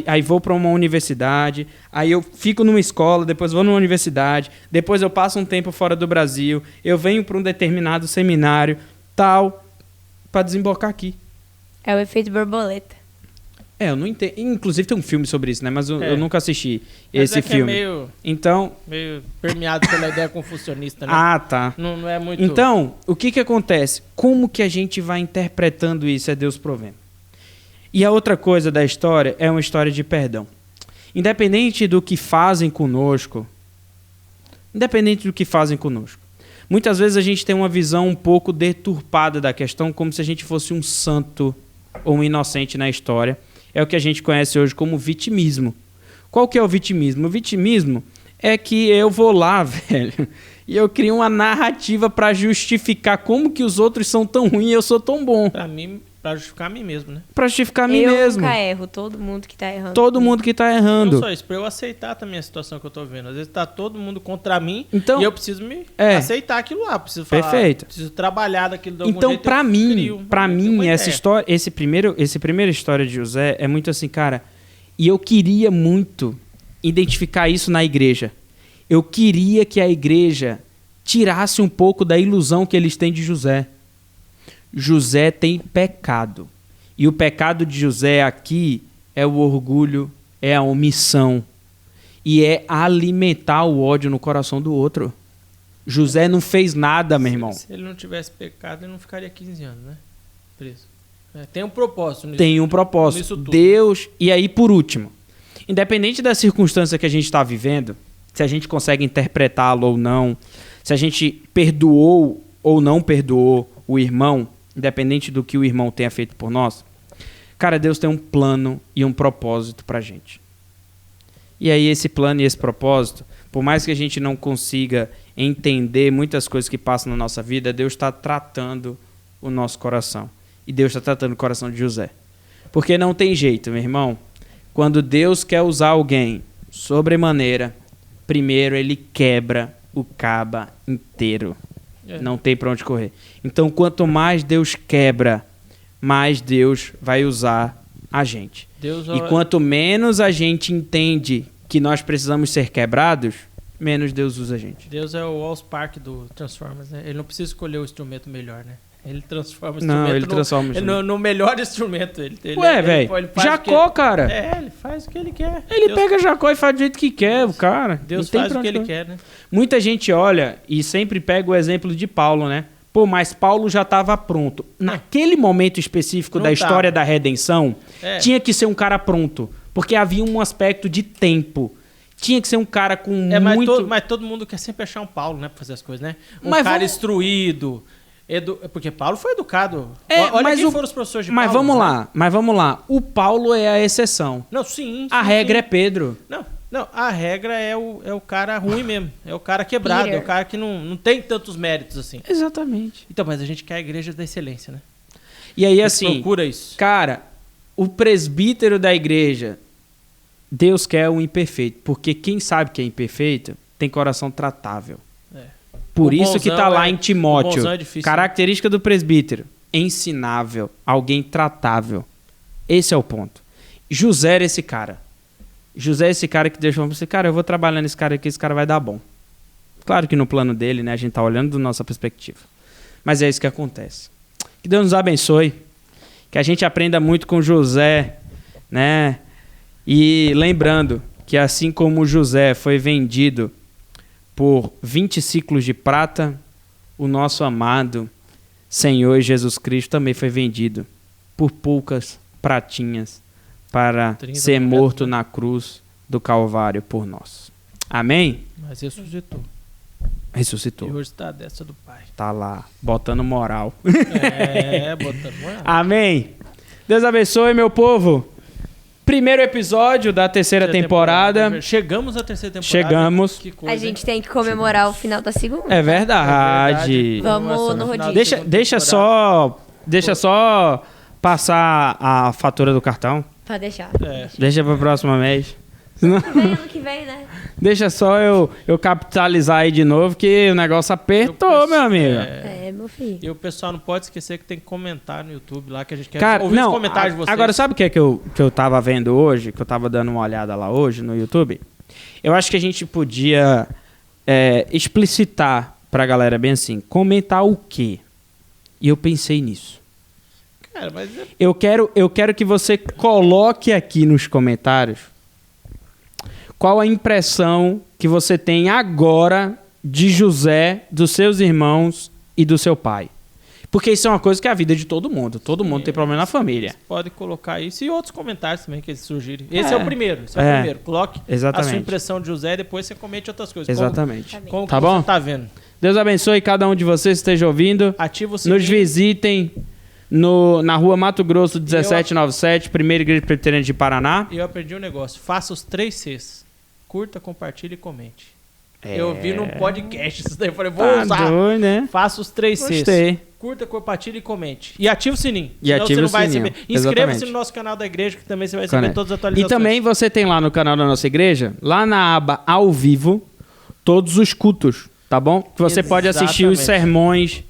S3: aí vou para uma universidade, aí eu fico numa escola, depois vou numa universidade, depois eu passo um tempo fora do Brasil, eu venho para um determinado seminário, tal, para desembocar aqui.
S1: É o efeito borboleta.
S3: Eu não entendo. Inclusive tem um filme sobre isso, né? Mas eu nunca assisti esse filme.
S2: Meio permeado pela ideia confucionista, né?
S3: Ah, tá.
S2: Não é muito...
S3: Então, o que acontece? Como que a gente vai interpretando isso? É Deus provendo. E a outra coisa da história é uma história de perdão. Independente do que fazem conosco, Muitas vezes a gente tem uma visão um pouco deturpada da questão, como se a gente fosse um santo ou um inocente na história. É o que a gente conhece hoje como vitimismo. Qual que é o vitimismo? O vitimismo é que eu vou lá, velho, e eu crio uma narrativa para justificar como que os outros são tão ruins e eu sou tão bom.
S2: Pra justificar a mim mesmo, né?
S3: Pra justificar a mim mesmo.
S1: Eu nunca erro, todo mundo que tá errando.
S3: Todo mundo que tá errando.
S2: Não só isso, pra eu aceitar também a situação que eu tô vendo. Às vezes tá todo mundo contra mim e eu preciso me aceitar aquilo lá. Preciso falar,
S3: perfeito.
S2: Preciso trabalhar daquilo de algum
S3: então,
S2: jeito.
S3: Então, pra mim, essa história, essa primeira história de José é muito assim, cara. E eu queria muito identificar isso na igreja. Eu queria que a igreja tirasse um pouco da ilusão que eles têm de José. José tem pecado. E o pecado de José aqui é o orgulho, é a omissão. E é alimentar o ódio no coração do outro. José não fez nada, meu irmão.
S2: Se ele não tivesse pecado, ele não ficaria 15 anos, né? Preso. Tem um propósito nisso.
S3: Tem um propósito. Deus. E aí, por último, independente da circunstância que a gente está vivendo, se a gente consegue interpretá-lo ou não, se a gente perdoou ou não perdoou o irmão, independente do que o irmão tenha feito por nós, cara, Deus tem um plano e um propósito pra gente. E aí esse plano e esse propósito, por mais que a gente não consiga entender muitas coisas que passam na nossa vida, Deus está tratando o nosso coração. E Deus está tratando o coração de José. Porque não tem jeito, meu irmão. Quando Deus quer usar alguém sobremaneira, primeiro ele quebra o caba inteiro. Não tem para onde correr. Então, quanto mais Deus quebra, mais Deus vai usar a gente. E quanto menos a gente entende que nós precisamos ser quebrados, menos Deus usa a gente.
S2: Deus é o Allspark do Transformers, né? Ele não precisa escolher o instrumento melhor, né? Ele transforma o instrumento no melhor instrumento.
S3: Ué, velho, Jacó, cara.
S2: Ele faz o que ele quer.
S3: Ele pega Jacó e faz do jeito que quer, o cara.
S2: Deus faz o que ele quer, né?
S3: Muita gente olha e sempre pega o exemplo de Paulo, né? Pô, mas Paulo já estava pronto. Naquele momento específico da história da redenção, tinha que ser um cara pronto. Porque havia um aspecto de tempo. Tinha que ser um cara com muito...
S2: Mas todo mundo quer sempre achar um Paulo, né? Pra fazer as coisas, né? Cara instruído... Porque Paulo foi educado. Olha quem foram os professores de Paulo.
S3: Mas vamos lá. O Paulo é a exceção.
S2: Não, sim.
S3: A regra é Pedro.
S2: Não, a regra é o cara ruim mesmo. É o cara quebrado. Peter. É o cara que não tem tantos méritos assim.
S3: Exatamente.
S2: Então, mas a gente quer a igreja da excelência, né?
S3: E aí, assim...
S2: procura isso.
S3: Cara, o presbítero da igreja, Deus quer o imperfeito. Porque quem sabe que é imperfeito tem coração tratável. Por isso que está lá em Timóteo. Característica do presbítero. Ensinável. Alguém tratável. Esse é o ponto. José era esse cara. José é esse cara que Deus falou assim, cara, eu vou trabalhar nesse cara aqui, esse cara vai dar bom. Claro que no plano dele, né, a gente está olhando da nossa perspectiva. Mas é isso que acontece. Que Deus nos abençoe. Que a gente aprenda muito com José, né? E lembrando que assim como José foi vendido por 20 ciclos de prata, o nosso amado Senhor Jesus Cristo também foi vendido por poucas pratinhas para ser morto na cruz do Calvário por nós. Amém?
S2: Mas ressuscitou.
S3: Ressuscitou.
S2: E hoje está à destra do Pai.
S3: Está lá, botando moral.
S2: Botando moral.
S3: Amém? Deus abençoe, meu povo. Primeiro episódio da terceira temporada.
S2: Chegamos à terceira temporada.
S3: Chegamos.
S1: Que coisa, a gente tem que comemorar o final da segunda.
S3: É verdade.
S1: Vamos no rodízio.
S3: Deixa só passar a fatura do cartão.
S1: Pode deixar.
S3: Deixa para o próximo mês.
S1: Ano que vem, né?
S3: Deixa só eu capitalizar aí de novo, que o negócio apertou, meu amigo.
S1: Meu filho.
S2: E o pessoal não pode esquecer que tem que comentar no YouTube lá, que a gente quer ouvir os comentários de vocês.
S3: Agora, sabe o que é que eu tava vendo hoje, que eu tava dando uma olhada lá hoje no YouTube? Eu acho que a gente podia explicitar pra galera bem assim, comentar o quê? E eu pensei nisso.
S2: Cara, mas...
S3: Eu quero que você coloque aqui nos comentários qual a impressão que você tem agora de José, dos seus irmãos e do seu pai. Porque isso é uma coisa que é a vida de todo mundo. Todo mundo tem problema na família.
S2: Você pode colocar isso e outros comentários também que surgirem. Esse é o primeiro. É o primeiro. Coloque a sua impressão de José e depois você comente outras coisas.
S3: Exatamente.
S2: Como
S3: tá
S2: que
S3: bom?
S2: você tá vendo?
S3: Deus abençoe cada um de vocês que esteja ouvindo.
S2: Ativa o sininho.
S3: Nos visitem na rua Mato Grosso 1797, primeira igreja presbiteriana de Paraná.
S2: E eu aprendi um negócio. Faça os 3 Cs. Curta, compartilhe e comente. Eu vi num podcast isso daí. Eu falei, vou usar.
S3: Doido, né?
S2: Faça os 3 Cs.
S3: Gostei.
S2: Curta, compartilhe e comente. E ativa o sininho.
S3: E ativa o sininho.
S2: Inscreva-se no nosso canal da igreja, que também você vai receber todas as atualizações.
S3: E também você tem lá no canal da nossa igreja, lá na aba ao vivo, todos os cultos, tá bom? Que você pode assistir os sermões.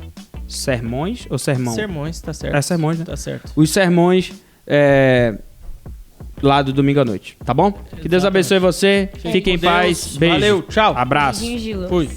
S3: Sermões ou sermão?
S2: Sermões, tá certo.
S3: É sermões, né?
S2: Tá certo.
S3: Os sermões lá do domingo à noite, tá bom? Que Deus abençoe você. Fique em paz. Beijo.
S2: Valeu, tchau.
S3: Abraço.
S2: Fui.